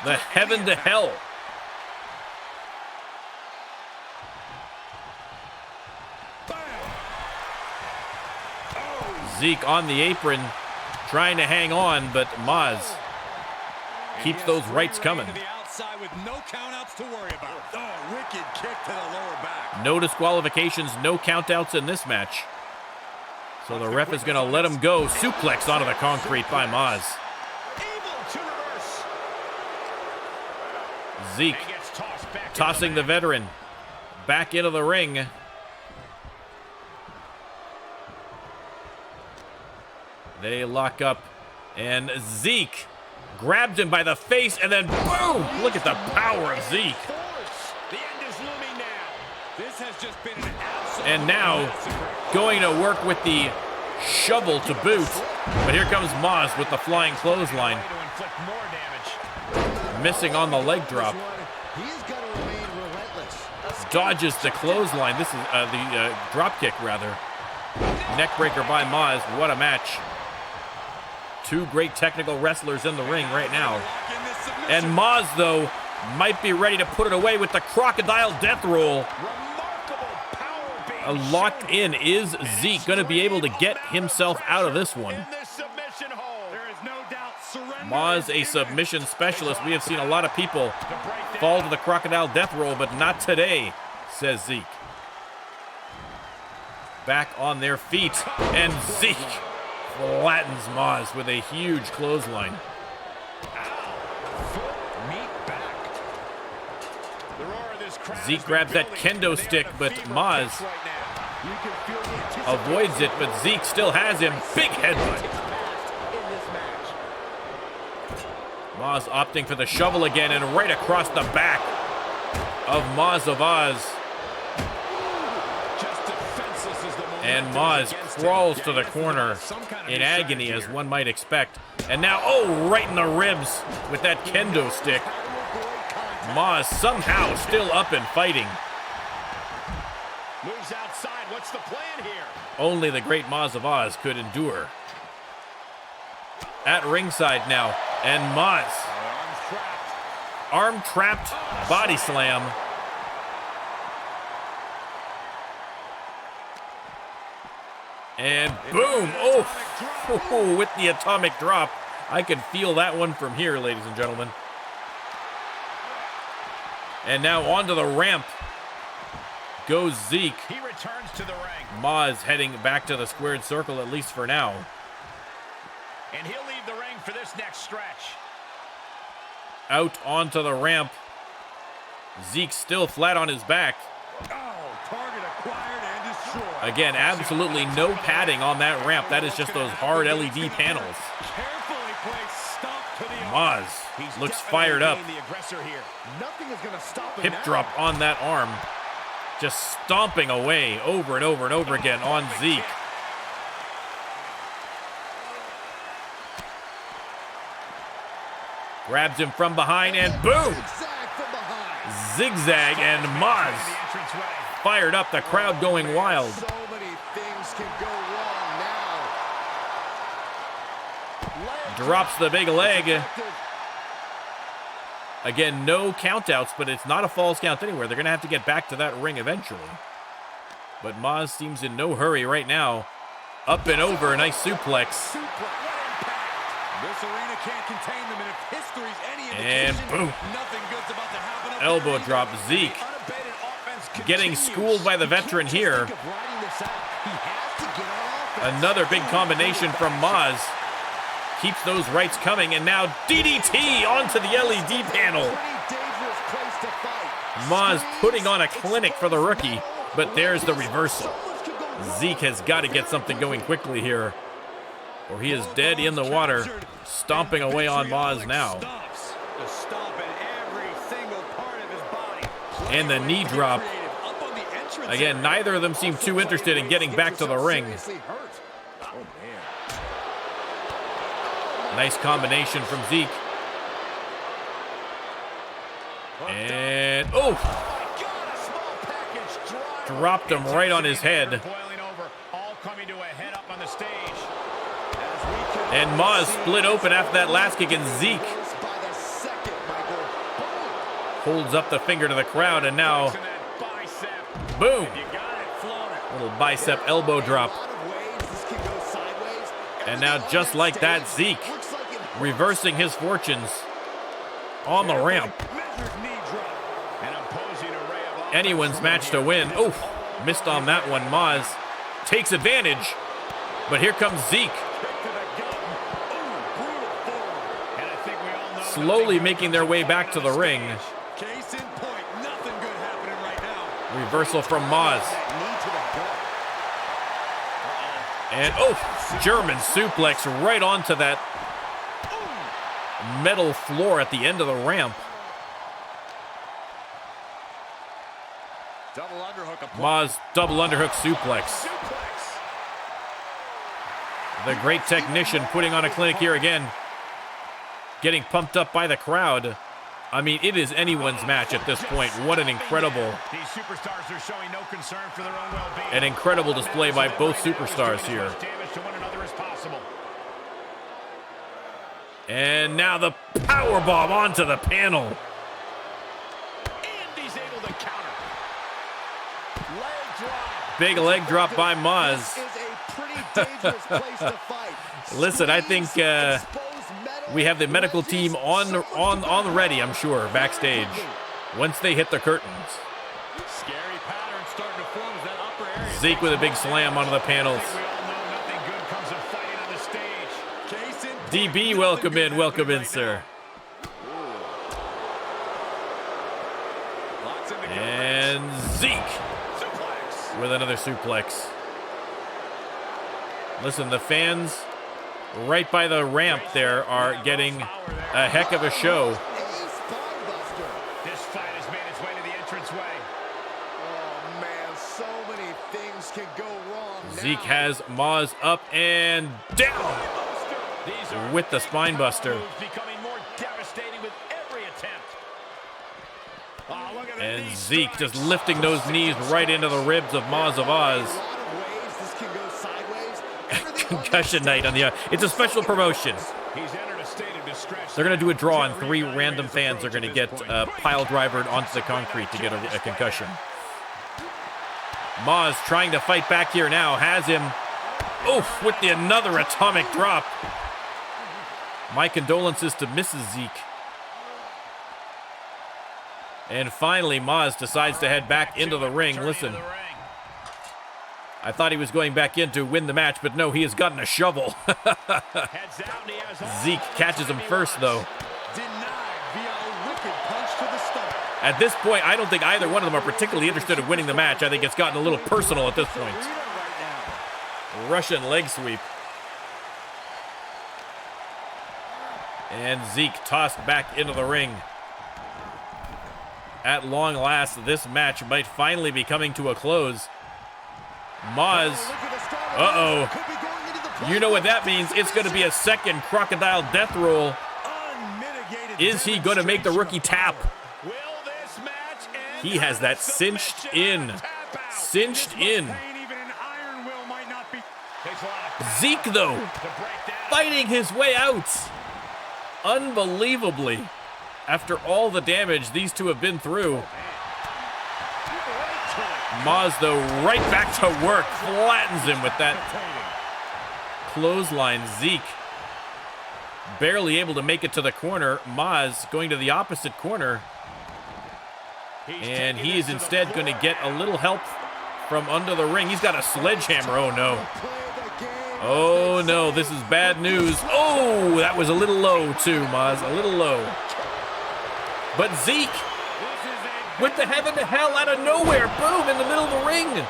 The heaven to hell. Zeke on the apron, trying to hang on, but Maz keeps those rights coming. With no countouts to worry about. Oh, wicked kick to the lower back. No disqualifications, no countouts in this match. So the ref is going to let him go. Suplex onto the concrete by Maz. Zeke tossing the veteran back into the ring. They lock up, and Zeke grabs him by the face, and then boom! Look at the power of Zeke. The end is looming now. This has just been an absolute And now going to work with the shovel to boot. But here comes Moz with the flying clothesline. Missing on the leg drop. He's got to remain relentless. Dodges the clothesline. This is the drop kick, rather. Neckbreaker by Moz. What a match. Two great technical wrestlers in the ring right now. And Moz, though, might be ready to put it away with the crocodile death roll. Locked in. Is Zeke going to be able to get himself out of this one? Moz, a submission specialist. We have seen a lot of people fall to the crocodile death roll, but not today, says Zeke. Back on their feet, and Zeke flattens Moz with a huge clothesline. Zeke grabs that kendo stick, but Moz avoids it, but Zeke still has him. Big headbutt. Moz opting for the shovel again, and right across the back of Moz of Oz. And Moz crawls to the corner in agony, as one might expect. And now, oh, right in the ribs with that kendo stick. Moz somehow still up and fighting. Moves outside. What's the plan here? Only the great Moz of Oz could endure. At ringside now, and Moz. Arm trapped body slam. And boom! Oh, with the atomic drop. I can feel that one from here, ladies and gentlemen. And now onto the ramp goes Zeke. He returns to the ring. Moz heading back to the squared circle, at least for now. And he'll leave the ring for this next stretch. Out onto the ramp. Zeke still flat on his back. Oh, target acquired and destroyed. Again, absolutely no padding on that ramp. That is just those hard LED panels. Carefully placed stomp to the Moz looks fired up. The aggressor here. Nothing is going to stop him Hip now. drop on that arm. Just stomping away over and over and over again on Zeke. Grabs him from behind and boom! Zigzag, and Moz fired up, the crowd going wild. So many things can go wrong now. Drops the big leg. Again, no countouts, but it's not a false count anywhere. They're going to have to get back to that ring eventually. But Moz seems in no hurry right now. Up and over, a nice suplex. This arena can't contain them, and if history's any And indication, boom. nothing good's about to happen. up Elbow there. drop, Zeke. Unabated offense Getting continues. schooled by the veteran here. Another big combination from Moz. Keeps those rights coming, and now DDT onto the LED panel. Moz putting on a clinic for the rookie, but there's the reversal. Zeke has got to get something going quickly here, or he is dead in the water, stomping away on Moz now. And the knee drop. Again, neither of them seem too interested in getting back to the ring. Nice combination from Zeke. And, oh! Dropped him right on his head. And Moz split open after that last kick, and Zeke holds up the finger to the crowd, and now, boom! Little bicep elbow drop. And now, just like that, Zeke reversing his fortunes on the ramp. Anyone's match to win. Oh, missed on that one. Moz takes advantage, but here comes Zeke. Slowly making their way back to the ring. Reversal from Moz. And oh, German suplex right onto that metal floor at the end of the ramp. Double underhook. Moz double underhook suplex. The great technician putting on a clinic here again. Getting pumped up by the crowd. I mean, it is anyone's match at this point. What an incredible... These superstars are showing no concern for their own well-being. An incredible display by both superstars here. Damage to one another as possible. And now the powerbomb onto the panel. And he's able to counter. Leg drop. Big leg drop by Maz. This is a pretty dangerous place to fight. Listen, I think we have the medical team on ready, I'm sure, backstage. Once they hit the curtains. Scary pattern starting to form as that upper area. Zeke with a big slam onto the panels. We all know nothing good comes of fighting on the stage. Jason, DB, welcome in, sir. And Zeke suplex. with another suplex. Listen, the fans right by the ramp there are getting a heck of a show. This fight has made its way to the entranceway. Oh man, so many things can go wrong. Zeke has Maz up and down with the spine buster. Becoming more devastating with every attempt. Oh, look at And these Zeke strikes. just lifting those knees right into the ribs of Maz of Oz. Concussion night on the... it's a special promotion. He's entered a state of distress. They're going to do a draw, and 3 random fans are going to get pile drivered onto the concrete to get a concussion. Maz trying to fight back here now. Has him. Oof, with another atomic drop. My condolences to Mrs. Zeke. And finally, Maz decides to head back into the ring. Listen. I thought he was going back in to win the match, but no, he has gotten a shovel. Zeke catches him first, though. At this point, I don't think either one of them are particularly interested in winning the match. I think it's gotten a little personal at this point. Russian leg sweep. And Zeke tossed back into the ring. At long last, this match might finally be coming to a close. Maz, you know what that means. It's going to be a second crocodile death roll. Is he going to make the rookie tap? He has that cinched in. Cinched in. Zeke, though, fighting his way out. Unbelievably. After all the damage these two have been through. Maz, though, right back to work. Flattens him with that clothesline. Zeke barely able to make it to the corner. Maz going to the opposite corner. And he is instead going to get a little help from under the ring. He's got a sledgehammer. Oh, no. Oh, no. This is bad news. Oh, that was a little low, too, Maz. A little low. But Zeke, with the heaven to hell out of nowhere. Boom, in the middle of the ring. Can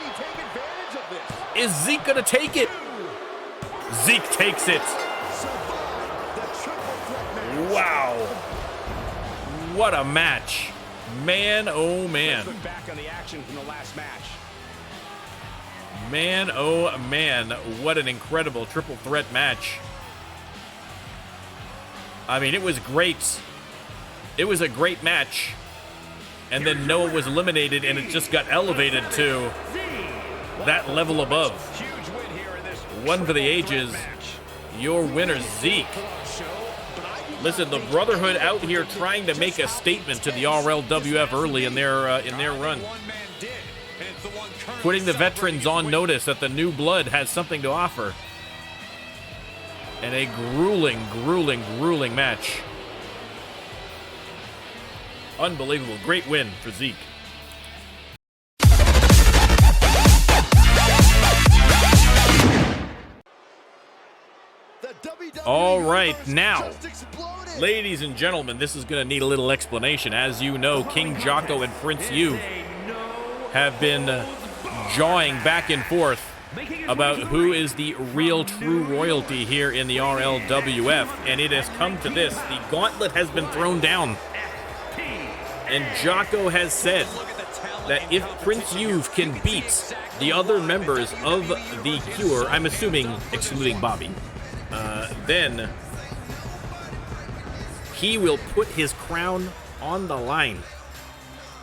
he take advantage of this? Is Zeke going to take it? Zeke takes it. Wow. What a match. Man, oh man. Look back on the action from the last match. Man, oh man. What an incredible triple threat match. I mean, it was great. It was a great match. And then Noah was eliminated, and it just got elevated to that level above. One for the ages. Your winner, Zeke. Listen, the Brotherhood out here trying to make a statement to the RLWF early in their run. Putting the veterans on notice that the new blood has something to offer. And a grueling, grueling, grueling match. Unbelievable. Great win for Zeke. All right, now, ladies and gentlemen, this is going to need a little explanation. As you know, King Jocko and Prince Yu have been jawing back and forth about who is the real true royalty here in the RLWF, and it has come to this. The gauntlet has been thrown down, and Jocko has said that if Prince U can beat the other members of the C.U.R.E, I'm assuming excluding Bobbie, then he will put his crown on the line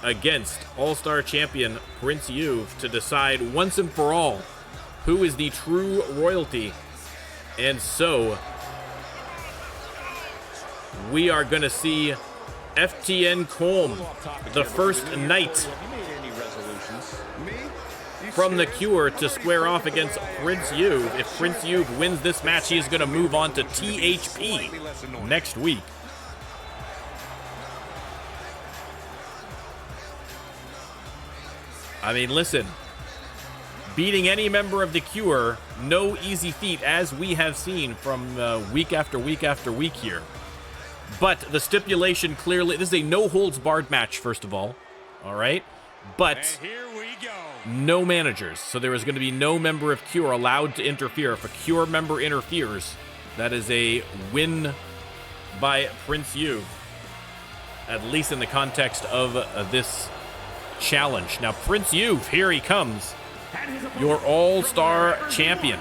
against All-Star Champion Prince U to decide once and for all who is the true royalty. And so we are going to see FTN CAW, the first knight from the C.U.R.E, to square off against Prince U. If Prince U wins this match, he is going to move on to THP next week. I mean, listen, beating any member of the C.U.R.E, no easy feat, as we have seen from week after week after week here. But the stipulation clearly, this is a no-holds-barred match, first of all right? But here we go. No managers, so there is going to be no member of C.U.R.E allowed to interfere. If a C.U.R.E member interferes, that is a win by Prince U, at least in the context of this challenge. Now, Prince U, here he comes, your all-star champion.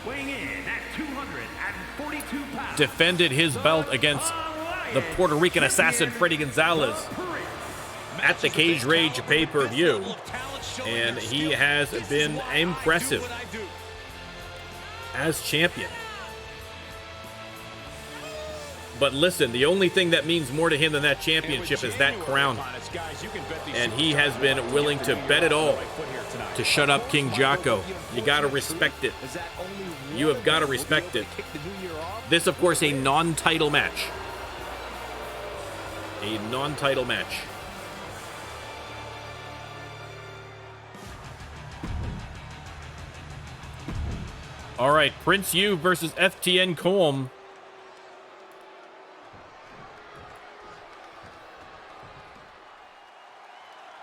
Weighing in at 242 pounds. Defended his belt against the Puerto Rican assassin Freddy Gonzalez at the Cage Rage pay-per-view, and he has been impressive as champion. But listen, the only thing that means more to him than that championship is that crown. And he has been willing to bet it all to shut up King Jocko. You gotta respect it. You have gotta respect it. This, of course, a non-title match. A non-title match. All right, Prince U versus FTN CAW.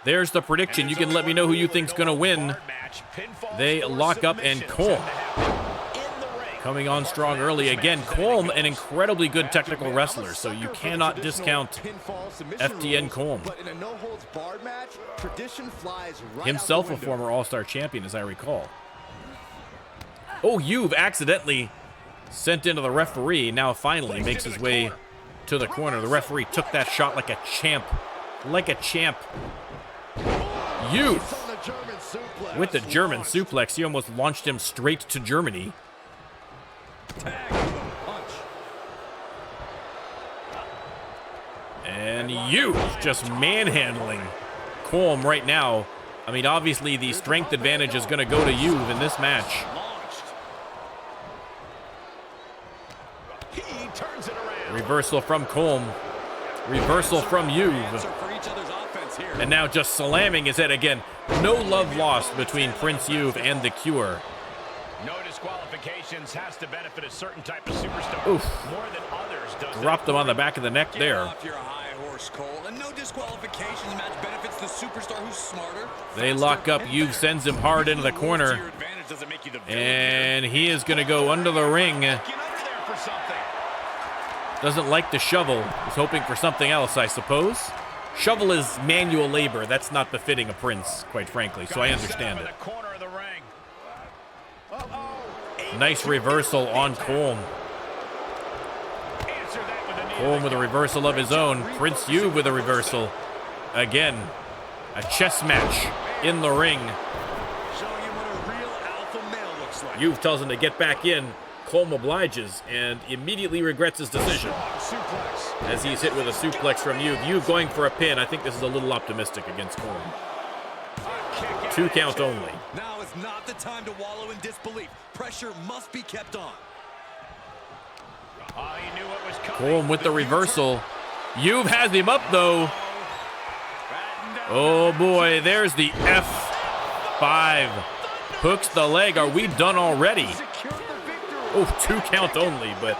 There's the prediction. You can let me know who you think's going to win. They lock up, and CAW coming on strong early. Again, CAW, an incredibly good technical wrestler, so you cannot discount FTN CAW. Himself a former All-Star champion, as I recall. Oh, you've accidentally sent into the referee. Now finally makes his way to the corner. The referee took that shot like a champ. Like a champ. Youth with the German suplex. He almost launched him straight to Germany. And Youth just manhandling CAW right now. I mean, obviously the strength advantage is going to go to Youth in this match. Reversal from CAW. Reversal from Youth. And now just slamming his head again. No love lost between Prince U and the C.U.R.E. No disqualifications has to benefit a certain type of superstar. Oof. More than others. Dropped him on the back of the neck there. Off your high horse, Cole. And no disqualifications match benefits the superstar who's smarter. They lock up. Youth sends him hard into the corner. And he is going to go under the ring. Doesn't like the shovel. He's hoping for something else, I suppose. Shovel is manual labor. That's not befitting a prince, quite frankly, so I understand it. Nice reversal on CAW. CAW with a reversal of his own. Prince U with a reversal. Again, a chess match in the ring. Youth tells him to get back in. CAW obliges and immediately regrets his decision as he's hit with a suplex from Youth. Youth going for a pin. I think this is a little optimistic against CAW. 2 count only. Now is not the time to wallow in disbelief. Pressure must be kept on. CAW with the reversal. Youth has him up though. Oh boy, there's the F5. Hooks the leg. Are we done already? Oh, 2 count only, but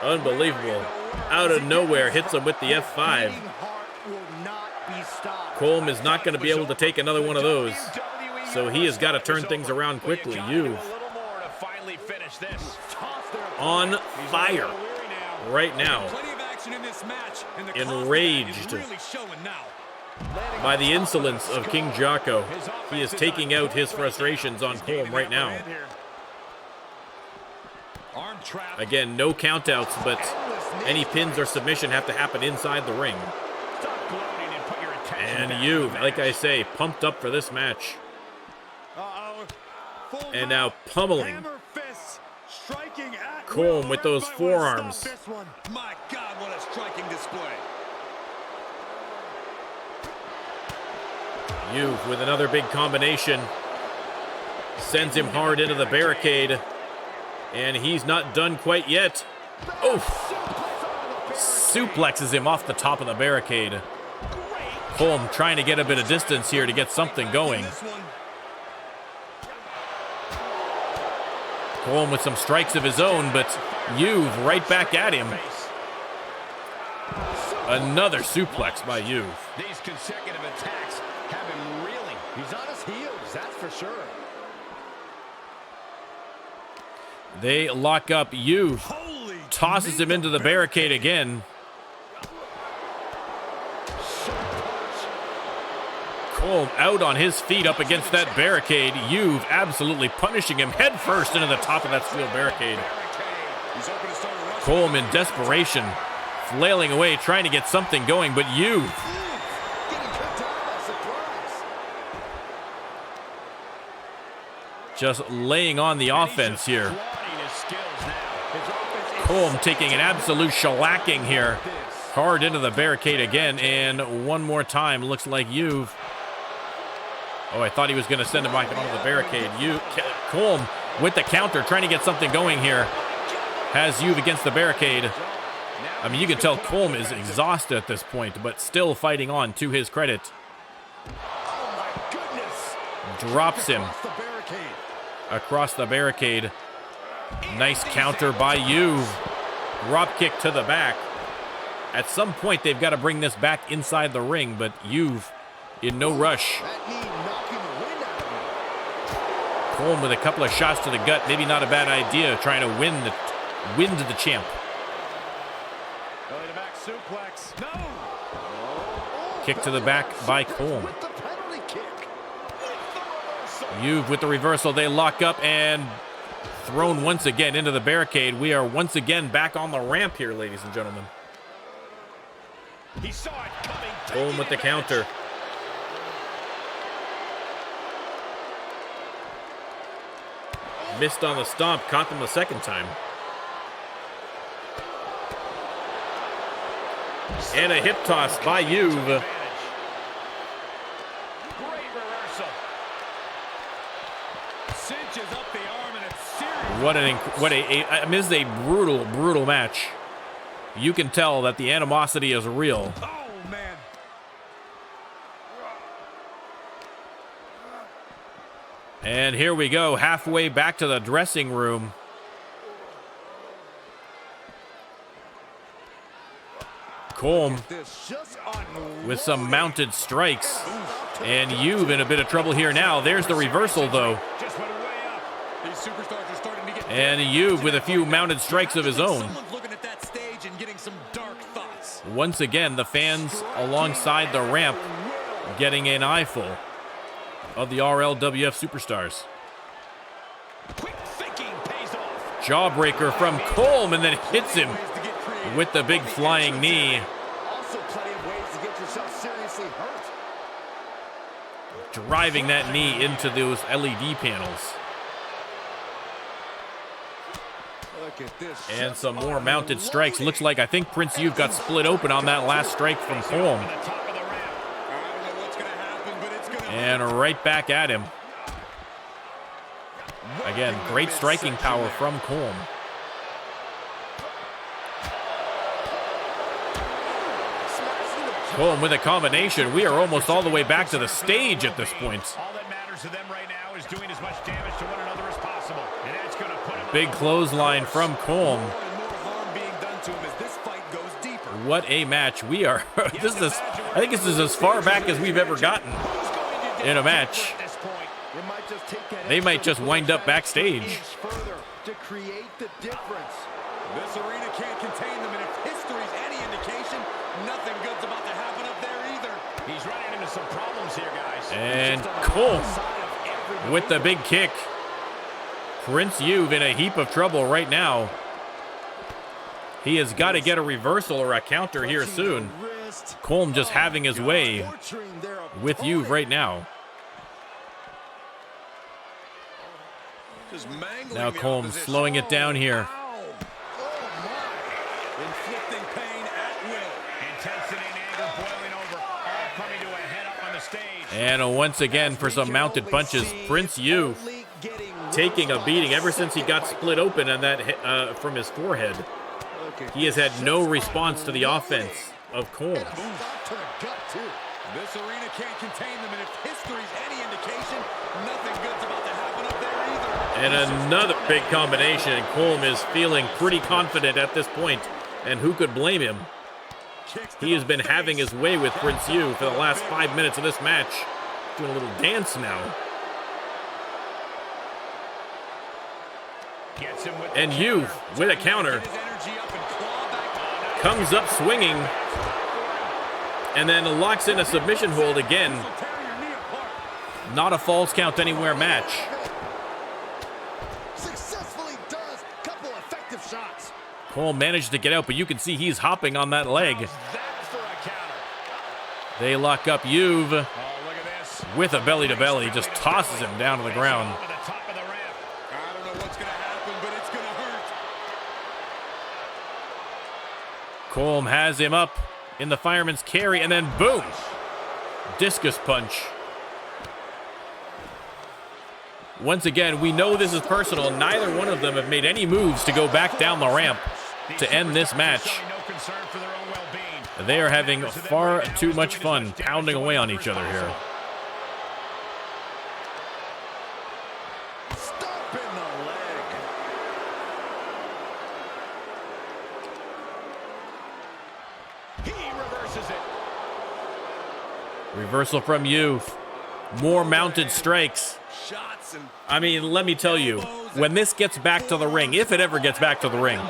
unbelievable. Out of nowhere, hits him with the F5. CAW is not going to be able to take another one of those, so he has got to turn things around quickly. Youth on fire right now. Enraged. by the insolence of King Jocko. He is taking out his frustrations on Colm right now. Again, no countouts, but any pins or submission have to happen inside the ring. And you, like I say, pumped up for this match. And now pummeling Colm with those forearms. My God, what a striking display. You with another big combination. Sends him hard into the barricade. And he's not done quite yet. Oh! Suplexes him off the top of the barricade. Colm trying to get a bit of distance here to get something going. Colm with some strikes of his own, but Juve right back at him. Another suplex by Juve. These consecutive attacks have him reeling. He's on his heels, that's for sure. They lock up. Juve tosses him into the barricade again. Colm out on his feet up against that barricade. Juve absolutely punishing him head first into the top of that steel barricade. Colm in desperation, flailing away, trying to get something going, but Juve just laying on the offense here. Colm taking an absolute shellacking here. Hard into the barricade again, and one more time. Looks like Juve. Oh, I thought he was going to send him back onto the barricade. Colm with the counter, trying to get something going here. Has Juve against the barricade. I mean, you can tell Colm is exhausted at this point, but still fighting on, to his credit. Drops him across the barricade. Nice counter by Juve. Drop kick to the back. At some point, they've got to bring this back inside the ring, but Juve in no rush. Colm with a couple of shots to the gut. Maybe not a bad idea, trying to win to the champ. Kick to the back by Colm. Juve with the reversal. They lock up and thrown once again into the barricade. We are once again back on the ramp here, ladies and gentlemen. He saw it coming. Colm with the counter. Missed on the stomp, caught them the second time. And a hip toss by Juve. Great reversal. Cinches up the arm and it's serious. I mean, this is a brutal match. You can tell that the animosity is real. Oh, man. And here we go, halfway back to the dressing room. Colm with some mounted strikes. And Juve in a bit of trouble here now. There's the reversal, though. And Juve with a few mounted strikes of his own. Once again, the fans alongside the ramp getting an eyeful of the RLWF superstars. Jawbreaker from Colm, and then hits him with the big flying knee. Driving that knee into those LED panels. And some more mounted strikes. Looks like, I think Prince Juve got split open on that last strike from Colm. And right back at him. Again, great striking power from Colm. Colm with a combination. We are almost all the way back to the stage at this point. All that matters to them right now is doing as much damage to one another as possible. And that's going to put him. Big clothesline from Colm. What a match. We are I think this is as far back as we've ever gotten in a match. They might just wind up backstage. To create the difference. This arena can't contain them, and if history's any indication, nothing good's about to happen up there either. He's running into some problems here, guys. And Cole with the big kick. Prince You've in a heap of trouble right now. He has got to get a reversal or a counter here soon. Colm just having his way with You've right now. Now Colm slowing it down here. Inflicting pain at will. Intensity and anger boiling over, all coming to a head up on the stage. And once again for some mounted punches, Prince You've taking a beating ever since he got split open on that from his forehead. He has had no response to the offense of Colm. This arena can't contain them, and if history's any indication, nothing good's about to happen up there either. And another big combination, and Colm is feeling pretty confident at this point, and who could blame him? He has been having his way with Prince You've for the last 5 minutes of this match. Doing a little dance now. And You've with a counter. Comes up swinging. And then locks in a submission hold again. Not a false count anywhere match. Successfully does couple effective shots. Cole managed to get out, but you can see he's hopping on that leg. They lock up You've with a belly-to-belly. Just tosses him down to the ground. I don't know what's going to happen, but it's going to hurt. Colm has him up in the fireman's carry, and then boom! Discus punch. Once again, we know this is personal. Neither one of them have made any moves to go back down the ramp to end this match. They are having far too much fun pounding away on each other here. Stomping the leg. He reverses it. Reversal from You've. More mounted strikes. I mean, let me tell you, when this gets back to the ring, if it ever gets back to the ring,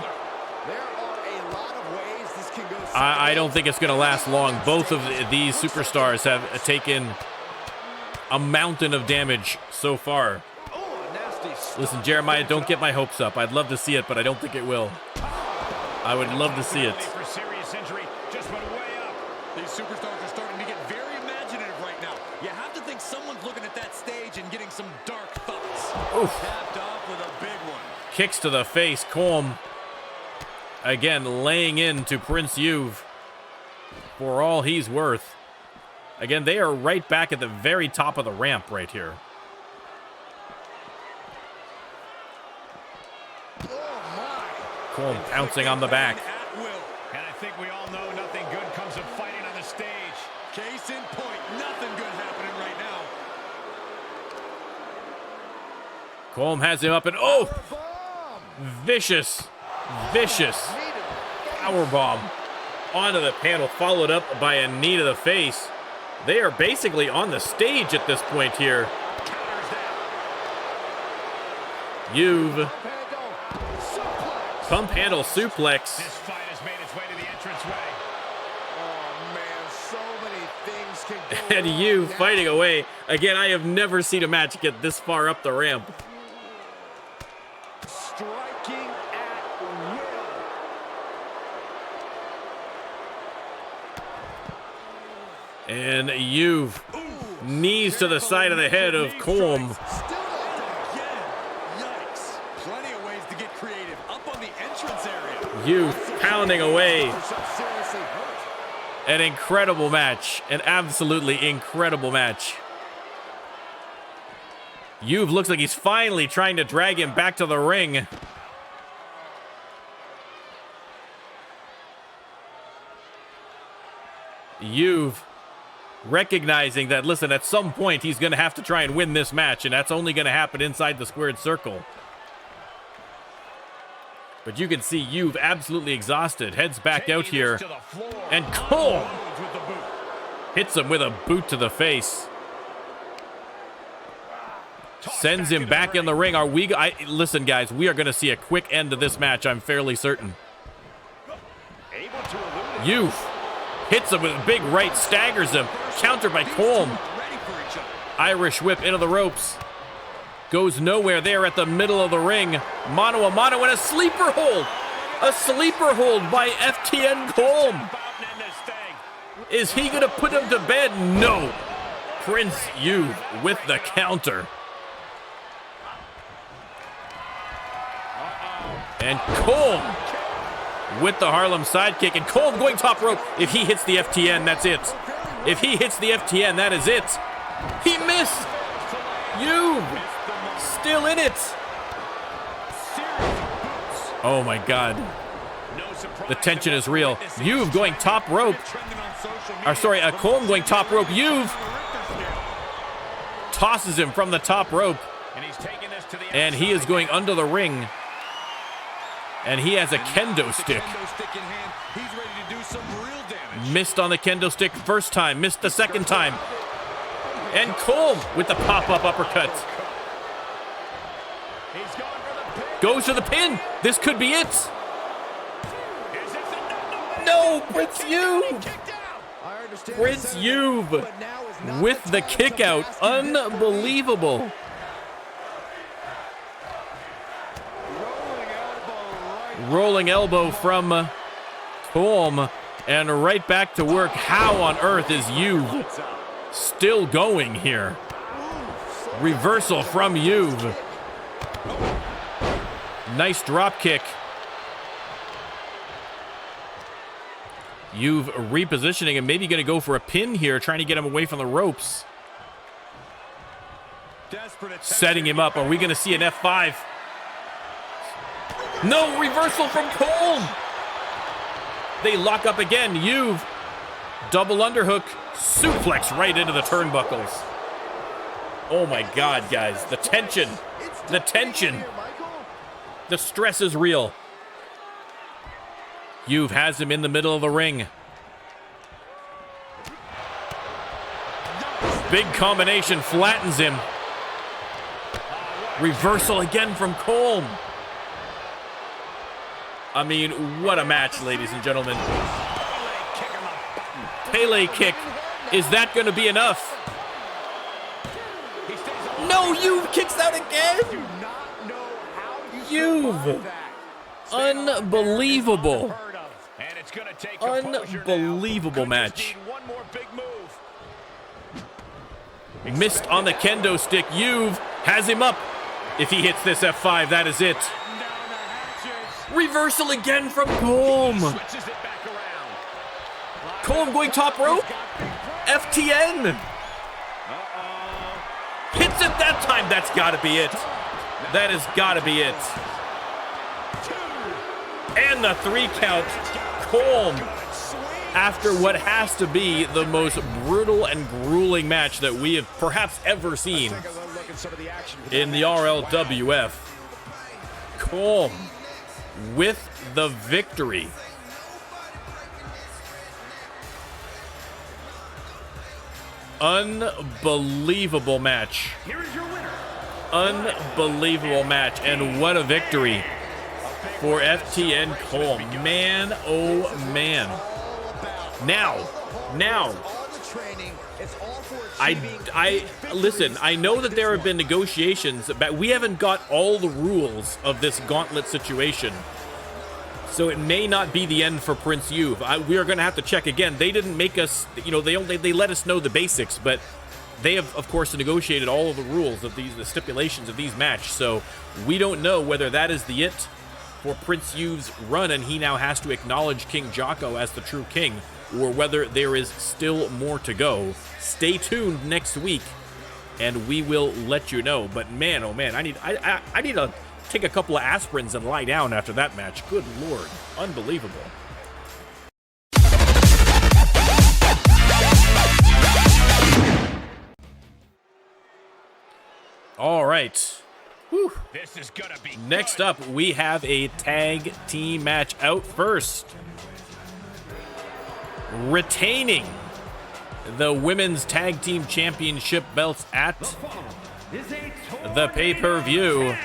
I don't think it's going to last long. Both of these superstars have taken a mountain of damage so far. Listen, Jeremiah, don't get my hopes up. I'd love to see it, but I don't think it will. I would love to see it. These superstars are starting to get very imaginative right now. You have to think someone's looking at that stage and getting some dark thoughts. Oof. Tapped off with a big one. Kicks to the face. Colm again laying into Prince You've for all he's worth. Again, they are right back at the very top of the ramp right here. Colm pouncing on the back. And I think we all know nothing good comes of fighting on the stage. Case in point, nothing good happening right now. Colm has him up and oh! Vicious powerbomb onto the panel, followed up by a knee to the face. They are basically on the stage at this point here. You've pump handle suplex. This fight has made its way to the entranceway. Oh man, so many things can go And you fighting away. Again, I have never seen a match get this far up the ramp. striking at will. And You've knees to the side of the head of Colm. Yikes. Plenty of ways to get creative. Up on the entrance area. You've pounding away. Seriously hurt. An incredible match. An absolutely incredible match. You've looks like he's finally trying to drag him back to the ring. You've recognizing that, listen, at some point he's going to have to try and win this match, and that's only going to happen inside the squared circle. But you can see You've absolutely exhausted, heads back out here, and Cole hits him with a boot to the face. Sends him back in the ring. Are we? Listen, guys, we are going to see a quick end to this match, I'm fairly certain. You've hits him with a big right, staggers him. counter by Colm. Irish whip into the ropes. Goes nowhere there at the middle of the ring. Mano a mano and a sleeper hold. A sleeper hold by FTN Colm. Is he going to put him to bed? No. Prince Youth with the counter. And Colm with the Harlem sidekick. And Colm going top rope. If he hits the FTN, that's it. If he hits the FTN, that is it. He missed. Youth still in it. Oh my God. The tension is real. Youth going top rope. Colm going top rope. Youth tosses him from the top rope. And he is going under the ring. And he has a kendo stick. Missed on the kendo stick first time. Missed the second time. And Colm with the pop-up uppercut. Goes to the pin. This could be it. No, Prince Youth. Prince Youth with the kick out. Unbelievable. Rolling elbow from Colm. And right back to work. How on earth is Youth still going here? Reversal from Youth. Nice drop kick. Youth repositioning and maybe going to go for a pin here, trying to get him away from the ropes. Setting him up. Are we going to see an F5? No, reversal from Colm. They lock up again. Youth. Double underhook. Suplex right into the turnbuckles. Oh my God, guys. The tension. The tension. The stress is real. Youth has him in the middle of the ring. Big combination flattens him. Reversal again from Colm. I mean, what a match, ladies and gentlemen. Pele kick. Is that going to be enough? No, Youth kicks out again. Youth. Unbelievable. Unbelievable match. Missed on the kendo stick. Youth has him up. If he hits this F5, that is it. Reversal again from Colm. Colm going top rope. FTN. Hits it that time. That's got to be it. That has got to be it. And the 3 count. Colm, after what has to be the most brutal and grueling match that we have perhaps ever seen in the RLWF. Colm with the victory. Unbelievable match. Unbelievable match. And what a victory for FTN Colm. Man, oh man. Now, I listen, I know that there have been negotiations, but we haven't got all the rules of this gauntlet situation. So it may not be the end for Prince Youth. We are going to have to check again. They didn't make us, they let us know the basics, but they have, of course, negotiated all of the rules of the stipulations of these matches. So we don't know whether that is the it for Prince Youth's run, and he now has to acknowledge King Jocko as the true king, or whether there is still more to go. Stay tuned next week, and we will let you know. But man, oh man, I need to take a couple of aspirins and lie down after that match. Good Lord, unbelievable. All right. Whew. This is gonna be Next up, we have a tag team match out first. Retaining the women's tag team championship belts at the pay-per-view.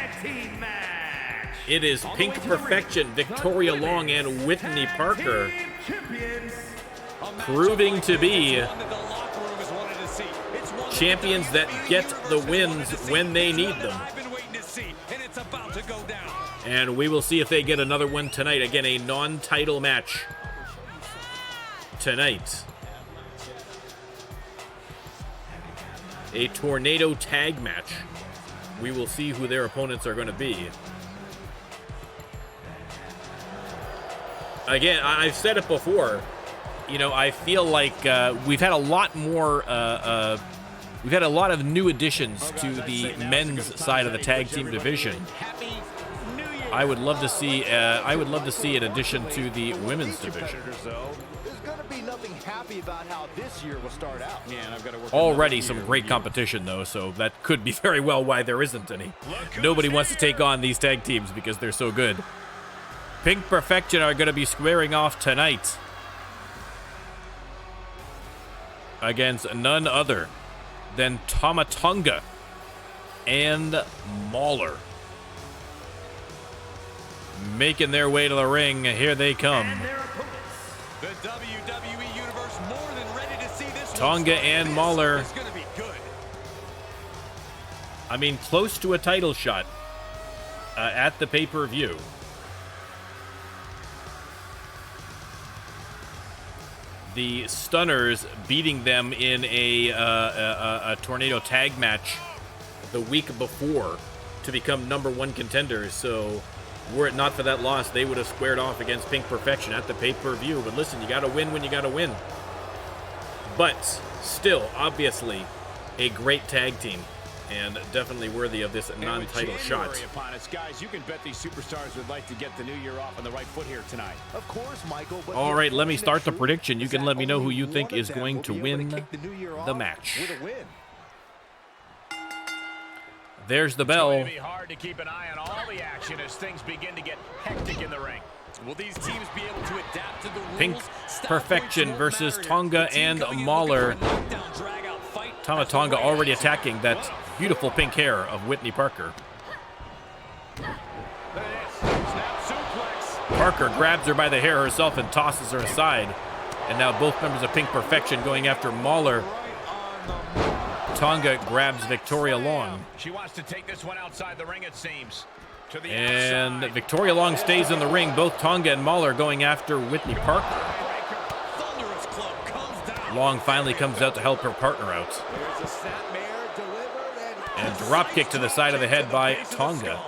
It is Pink Perfection, Victoria Long, and Whitney Parker, proving to be champions that get the wins when they need them. I've been waiting to see, and it's about to go down. And we will see if they get another one tonight. Again, a non-title match tonight. A tornado tag match. We will see who their opponents are going to be. Again, I've said it before. You know, I feel like we've had a lot more. We've had a lot of new additions to the men's side of the tag team division. I would love to see. I would love to see an addition to the women's division. There's going to be nothing happy about how this year will start out. Yeah, and I've got to work Already some great competition, though, so that could be very well why there isn't any. Nobody wants to take on these tag teams because they're so good. Pink Perfection are going to be squaring off tonight against none other than Tama Tonga and Mauler. Making their way to the ring. Here they come. The WWE Universe more than ready to see this. Tonga and Mauler. It's going to be good. I mean, close to a title shot at the pay-per-view. The Stunners beating them in a tornado tag match the week before to become #1 contenders. So, were it not for that loss, they would have squared off against Pink Perfection at the pay-per-view. But listen, you got to win when you got to win. But still, obviously, a great tag team. And definitely worthy of this non-title shot. Upon us, guys, you can bet these superstars would like to get the new year off on the right foot here tonight. Of course, Michael. But all right, let me start the prediction. You can let me know who you think is going to win the match. With a win. There's the It's going bell. to be hard to keep an eye on all the action as things begin to get hectic in the ring. Will these teams be able to adapt to the rules? Pink Stop Perfection points versus won't matter. Tonga The team and coming in Mauler. looking for a knockdown, drag-out fight. Tama Tonga already attacking that beautiful pink hair of Whitney Parker. Snap suplex. Parker grabs her by the hair herself and tosses her aside. And now both members of Pink Perfection going after Mauler. Tonga grabs Victoria Long. She wants to take this one outside the ring, it seems. To the And outside. Victoria Long stays in the ring. Both Tonga and Mauler going after Whitney Parker. Thunderous club comes down. Long finally comes out to help her partner out. There's a snapmare delivered And drop kick to the side of the head by Tonga.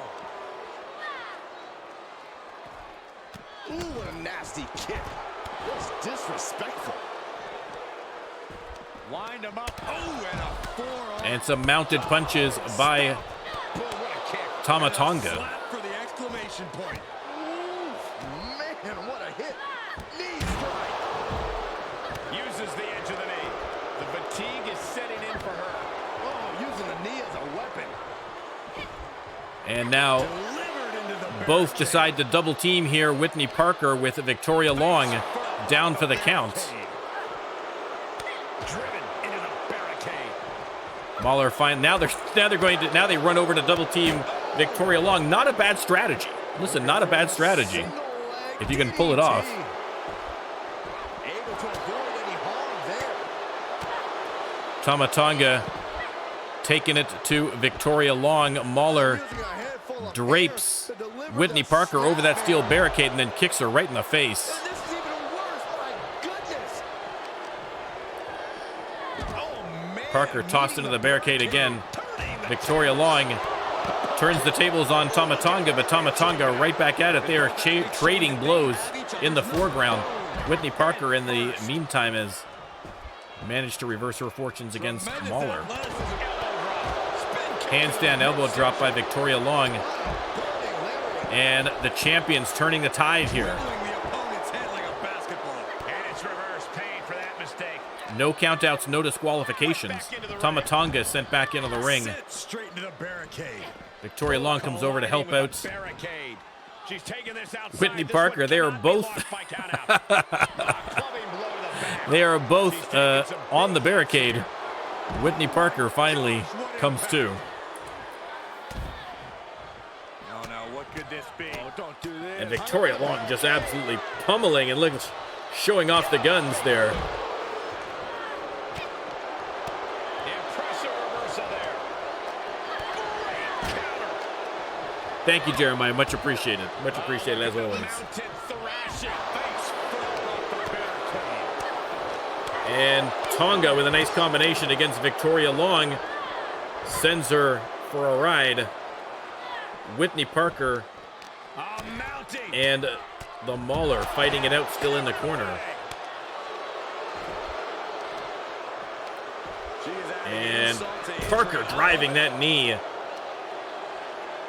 Ooh, what a nasty kick. That's disrespectful. Lined him up. Oh, and a forearm. And some mounted punches by Boy, what a kick. Tama Tonga. Slap for the exclamation point. Ooh, man, what a hit. Knee strike. Uses the edge of the knee. The fatigue is setting in for her. Oh, using the knee as a weapon. And now Delivered into the both decide to double team here. Whitney Parker with Victoria Long down for the count. driven into the barricade. Mauler now they run over to double team Victoria Long. Not a bad strategy. Listen, not a bad strategy if you can pull it off. Able to avoid any harm there. Tama Tonga taking it to Victoria Long. Mauler Using a handful of drapes air to deliver Whitney the Parker over that snap. steel barricade and then kicks her right in the face. And this is even worse. My goodness. Oh, man. Parker tossed into the barricade again. Victoria Long turns the tables on Tama Tonga, but Tama Tonga right back at it. They are trading blows in the foreground. Whitney Parker, in the meantime, has managed to reverse her fortunes against Mauler. Handstand elbow drop by Victoria Long. And the champions turning the tide here. Dribbling the opponent's head like a basketball. And it's reverse pain for that mistake. No countouts, no disqualifications. Tama Tonga is sent back into the ring. Set straight into the barricade. Victoria Long comes over to help out Barricade. She's taking this outside. Whitney This Parker. one They are cannot be both lost by count out. Clubbing blow to the back. they are both on the barricade. Whitney Parker finally comes to. No, what could this be? Oh, don't do this. And Victoria Long just absolutely pummeling and showing off the guns there. Impressive Thank you, Jeremiah. Much appreciated. Much appreciated, as always. And Tonga with a nice combination against Victoria Long. Sends her for a ride. Whitney Parker and the Mauler fighting it out still in the corner. And Parker driving that knee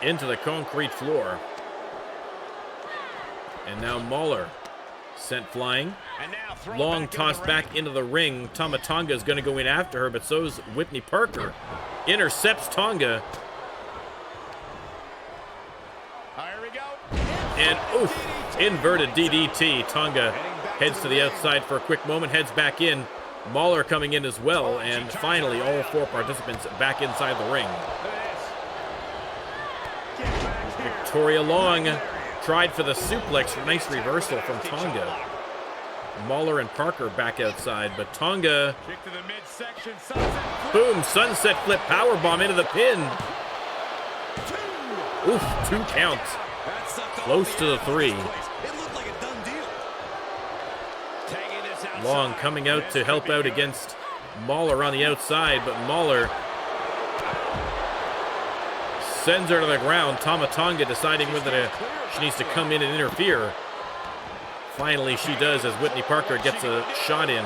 into the concrete floor. And now Mauler sent flying. Long tossed back into the ring. Tama Tonga is going to go in after her, but so is Whitney Parker. Intercepts Tonga. And oof, inverted DDT. Tonga heads to the outside for a quick moment, heads back in. Mauler coming in as well, and finally all 4 participants back inside the ring. Victoria Long tried for the suplex. Nice reversal from Tonga. Mauler and Parker back outside, but Tonga, boom, sunset flip powerbomb into the pin. Oof, 2 counts. Close to the 3. Long coming out to help out against Mauler on the outside, but Mauler sends her to the ground. Tama Tonga deciding whether she needs to come in and interfere. Finally, she does as Whitney Parker gets a shot in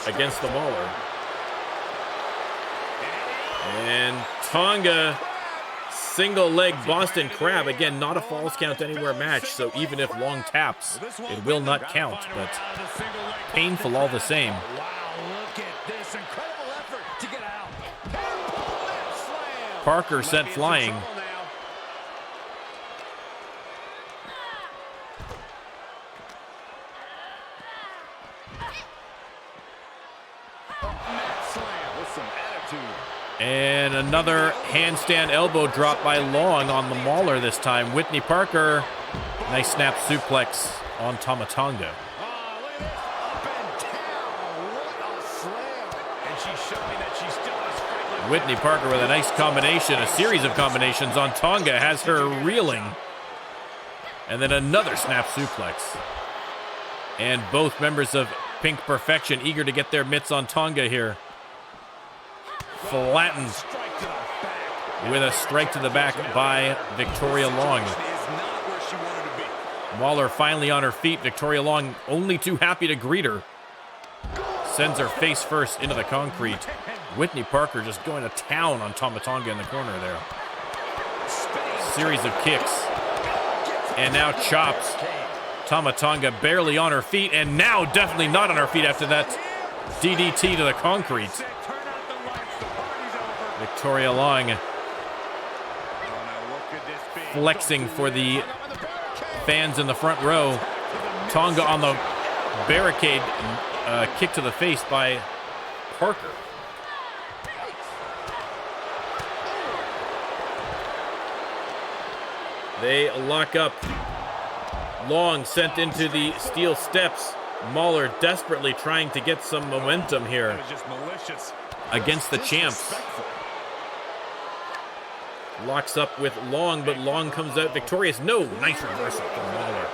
against the Mauler. And Tonga, single leg Boston Crab. Again, not a falls count anywhere match, so even if Long taps, it will not count, but painful all the same. Parker sent flying. And another handstand elbow drop by Long on the Mauler this time. Whitney Parker, nice snap suplex on Tama Tonga. Whitney Parker with a nice combination, a series of combinations on Tonga, has her reeling. And then another snap suplex. And both members of Pink Perfection eager to get their mitts on Tonga here. Flattened with a strike to the back by Victoria Long. Mauler finally on her feet. Victoria Long only too happy to greet her. Sends her face first into the concrete. Whitney Parker just going to town on Tama Tonga in the corner there. Series of kicks. And now chops. Tama Tonga barely on her feet, and now definitely not on her feet after that DDT to the concrete. Victoria Long flexing for the fans in the front row. Tonga on the barricade, kick to the face by Parker. They lock up. Long sent into the steel steps. Mauler desperately trying to get some momentum here against the champs. Locks up with Long, but Long comes out victorious. No, nice reversal from Mauler.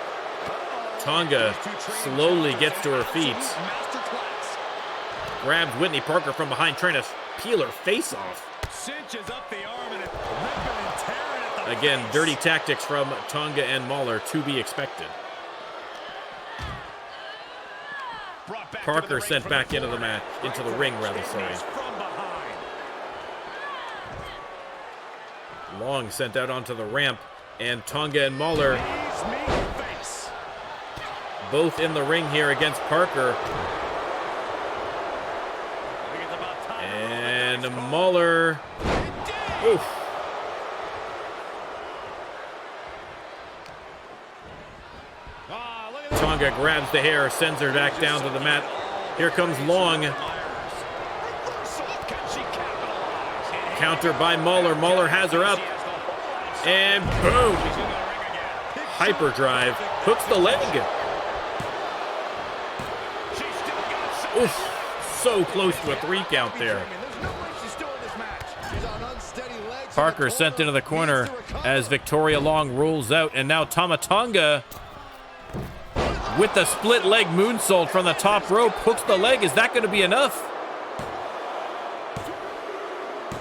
Tonga slowly gets to her feet. Grabs Whitney Parker from behind, trying to peel her face off. Again, dirty tactics from Tonga and Mauler to be expected. Parker sent back into the match, into the ring rather, sorry. Long sent out onto the ramp, and Tonga and Mauler both in the ring here against Parker. And Mauler, oof. Tonga grabs the hair, sends her back down to the mat. Here comes Long. Counter by Mauler. Mauler has her up. And boom! Hyperdrive. Hooks the leg. Oof. So close to a 3 count there. Parker sent into the corner as Victoria Long rolls out. And now Tama Tonga with the split leg moonsault from the top rope. Hooks the leg. Is that going to be enough?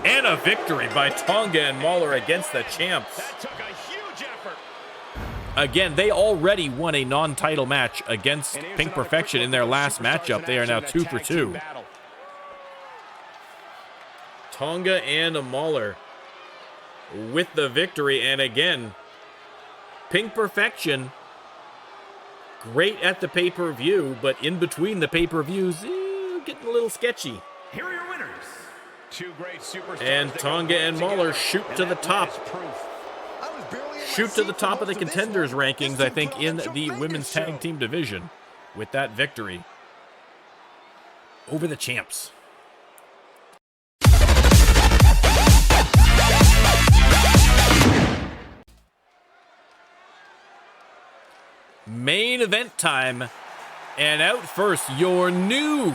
And a victory by Tonga and Mahler against the champs. That took a huge effort. Again, they already won a non-title match against Pink Perfection in their last matchup. They are now 2 for 2. Tonga and Mahler with the victory. And again, Pink Perfection, great at the pay-per-view, but in between the pay-per-views, getting a little sketchy. Here are your winners. Two great superstars. And Tonga and Mahler shoot to the top. Shoot to the top of the contenders rankings, I think, in the women's tag team division with that victory over the champs. Main event time, and out first, your new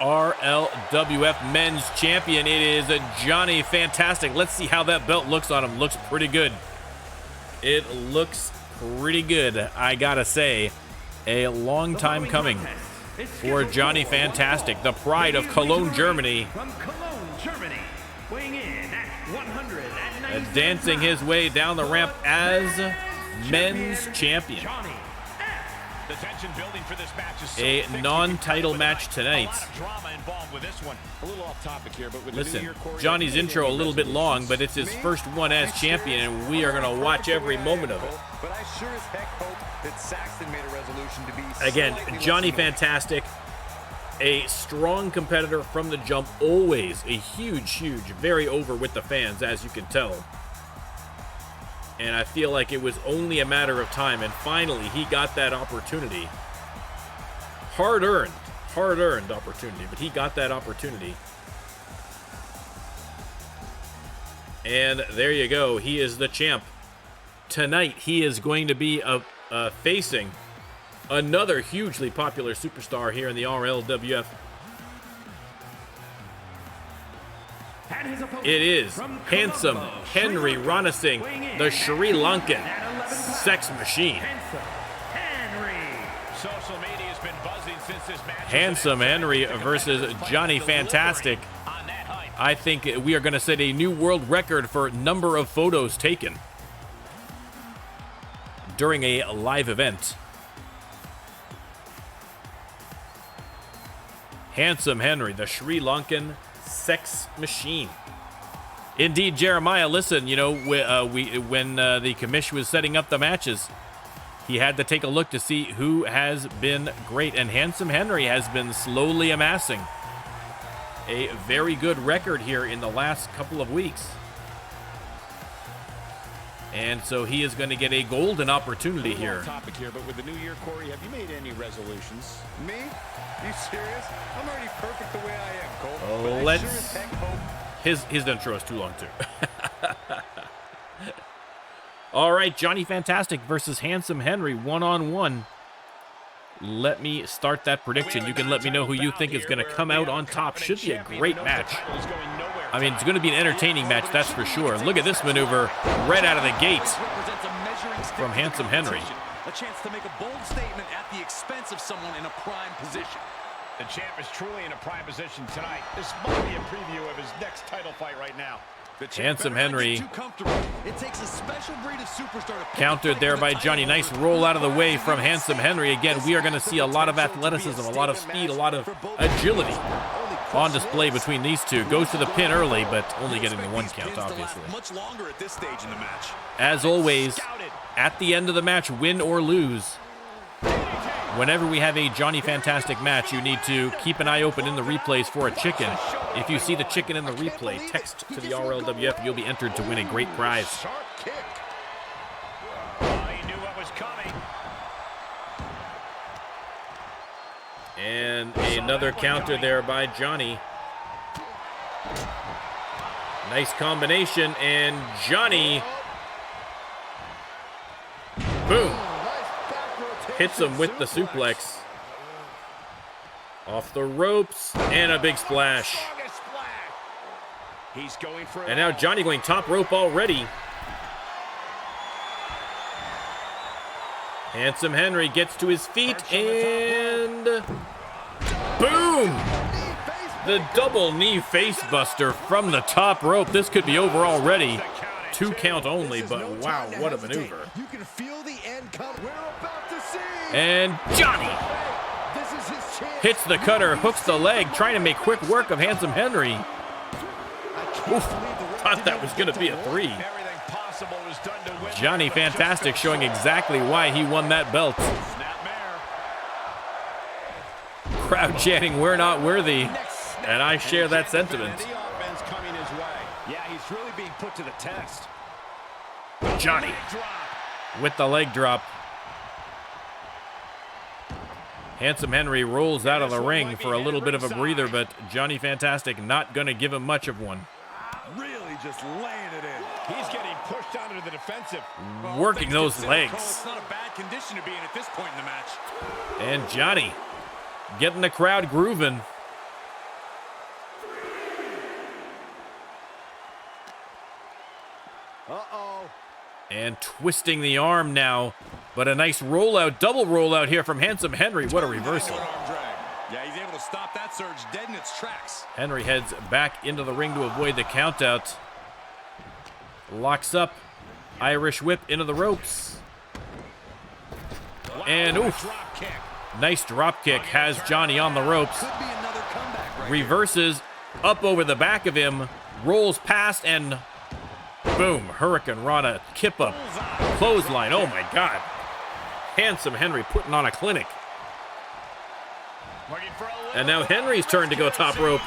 RLWF Men's Champion. It is Johnny Fantastic. Let's see how that belt looks on him. Looks pretty good. It looks pretty good, I gotta say. A long time coming for Johnny Fantastic, the pride of Cologne, Germany. From Cologne, Germany, weighing in at 190. Dancing his way down the ramp as Men's Champion. The tension building for this match is so A non-title match tonight. A lot of drama involved with this one. A little off topic here, but with Listen, Johnny's intro a little bit long, but it's his first one as champion, and we are going to watch every moment of it. But I sure as heck hope that Saxton made a resolution to be Again, Johnny Fantastic, a strong competitor from the jump, always a huge, very over with the fans, as you can tell. And I feel like it was only a matter of time, and finally he got that opportunity. Hard-earned opportunity, but he got that opportunity. And there you go, he is the champ. Tonight he is going to be facing another hugely popular superstar here in the RLWF. It is handsome Henry Ranasinghe, the Sri Lankan sex machine. social media has been buzzing since this match. Handsome Henry versus Johnny Fantastic. I think we are going to set a new world record for number of photos taken during a live event. Handsome Henry, the Sri Lankan sex machine. Indeed, Jeremiah, listen, you know, when the commission was setting up the matches, he had to take a look to see who has been great, and Handsome Henry has been slowly amassing a very good record here in the last couple of weeks. And so he is going to get a golden opportunity here. Topic here, but with the new year, Corey, have you made any resolutions? Me? You serious? I'm already perfect the way I am, Cole. Oh, let's. His intro is too long too. All right, Johnny Fantastic versus Handsome Henry, 1-on-1. Let me start that prediction. You can let me know who you think is going to come out on top. Should be a great match. I mean, it's going to be an entertaining match, that's for sure. Look at this maneuver right out of the gate from Handsome Henry. A chance to make a bold statement at the expense of someone in a prime position. The champ is truly in a prime position tonight. This might be a preview of his next title fight right now. Handsome Henry It takes a special breed of superstar to countered there by Johnny. Nice roll out of the way from Handsome Henry. Again, we are going to see a lot of athleticism, a lot of speed, a lot of agility on display between these two. Goes to the pin early, but only getting the one count, obviously. much longer at this stage in the match. As always, at the end of the match, win or lose, whenever we have a Johnny Fantastic match, you need to keep an eye open in the replays for a chicken. If you see the chicken in the replay, text to the RLWF. You'll be entered to win a great prize. Sharp kick. Oh, he knew what was coming. And another counter there by Johnny. Nice combination, and Johnny, boom, hits him with the suplex. Off the ropes, and a big splash. He's going for it. And now Johnny going top rope already. Handsome Henry gets to his feet and boom! The double knee face buster from the top rope. This could be over already. 2 count only, but wow, what a maneuver. You can feel the end come. We're about to see. And Johnny This is his chance. hits the cutter, hooks the leg, trying to make quick work of Handsome Henry. Oof, thought that was going to be a 3. Everything possible was done to win. Johnny Fantastic showing exactly why he won that belt. Snapmare. Crowd chanting, "We're not worthy." And I share that sentiment. The offense coming his way. Yeah, he's really being put to the test. Johnny with the leg drop. Handsome Henry rolls out of the ring for a little bit of a breather, but Johnny Fantastic not going to give him much of one. Really just laying it in. He's getting pushed out into the defensive. Working those It's legs. not a bad condition to be in at this point in the match. And Johnny getting the crowd grooving. Uh-oh. And twisting the arm now. But a nice rollout, double rollout here from Handsome Henry. What a reversal. Arm drag. Yeah, he's able to stop that surge dead in its tracks. Henry heads back into the ring to avoid the countout. Locks up. Irish whip into the ropes. And oof. Drop kick. Nice drop kick has Johnny on the ropes. Could be another comeback right Reverses up over the back of him. Rolls past and boom. Hurricane Rana kip up. Clothesline. Oh my God. Handsome Henry putting on a clinic. Looking for a little And now Henry's turn to go top rope.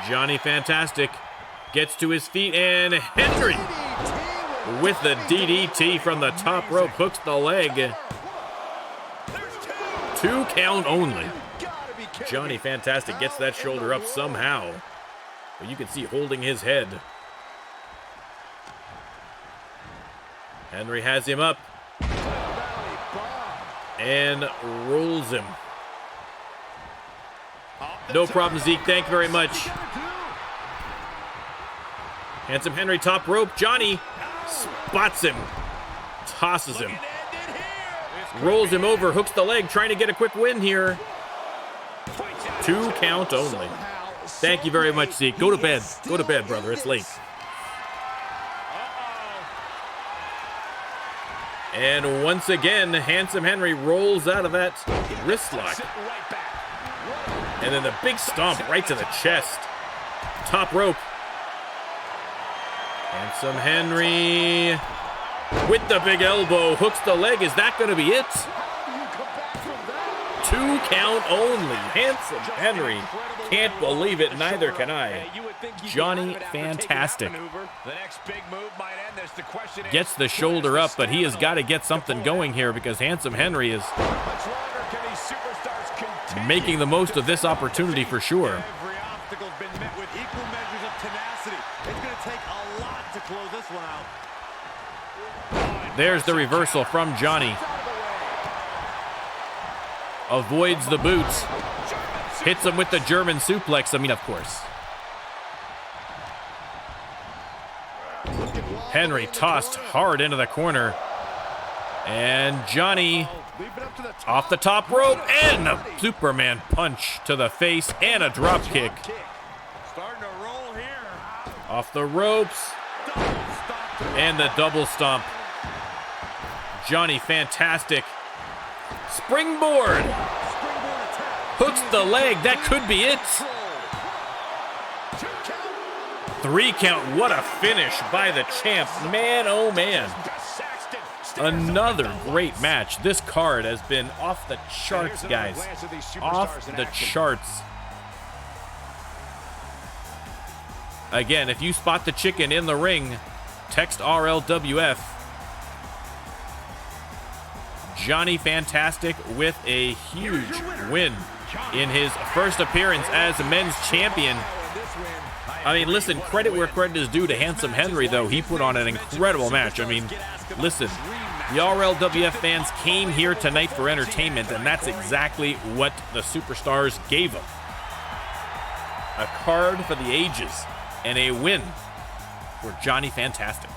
Johnny Fantastic gets to his feet and Henry with the DDT from the top rope hooks the leg. 2 count only. Johnny Fantastic gets that shoulder up somehow. But you can see holding his head. Henry has him up and rolls him. No problem, Zeke. Thank you very much. Handsome Henry top rope. Johnny spots him, tosses him, rolls him over, hooks the leg, trying to get a quick win here. 2 count only. Thank you very much, Zeke. Go to bed. Go to bed, brother. It's late. And once again, Handsome Henry rolls out of that wrist lock. And then the big stomp right to the chest. Top rope. Handsome Henry with the big elbow. Hooks the leg. Is that going to be it? 2 count only. Handsome Henry. Can't believe it. Neither can I. Johnny Fantastic gets the shoulder up, but he has got to get something going here because Handsome Henry is making the most of this opportunity for sure. Every obstacle's been met with equal measures of tenacity. It's going to take a lot to close this one out. There's the reversal from Johnny. Avoids the boots. Hits him with the German suplex. I mean, of course. Henry tossed hard into the corner. And Johnny off the top rope and a Superman punch to the face and a drop kick. Starting to roll here. Off the ropes and the double stomp. Johnny Fantastic. Springboard. Hooks the leg. That could be it. 3 count. What a finish by the champ. Man, oh man. Another great match. This card has been off the charts, guys. Off the charts. Again, if you spot the chicken in the ring, text RLWF. Johnny Fantastic with a huge win in his first appearance as men's champion. I mean, listen, credit where credit is due to Handsome Henry, though. He put on an incredible match. I mean, listen, the RLWF fans came here tonight for entertainment, and that's exactly what the Superstars gave them. a card for the ages and a win for Johnny Fantastic.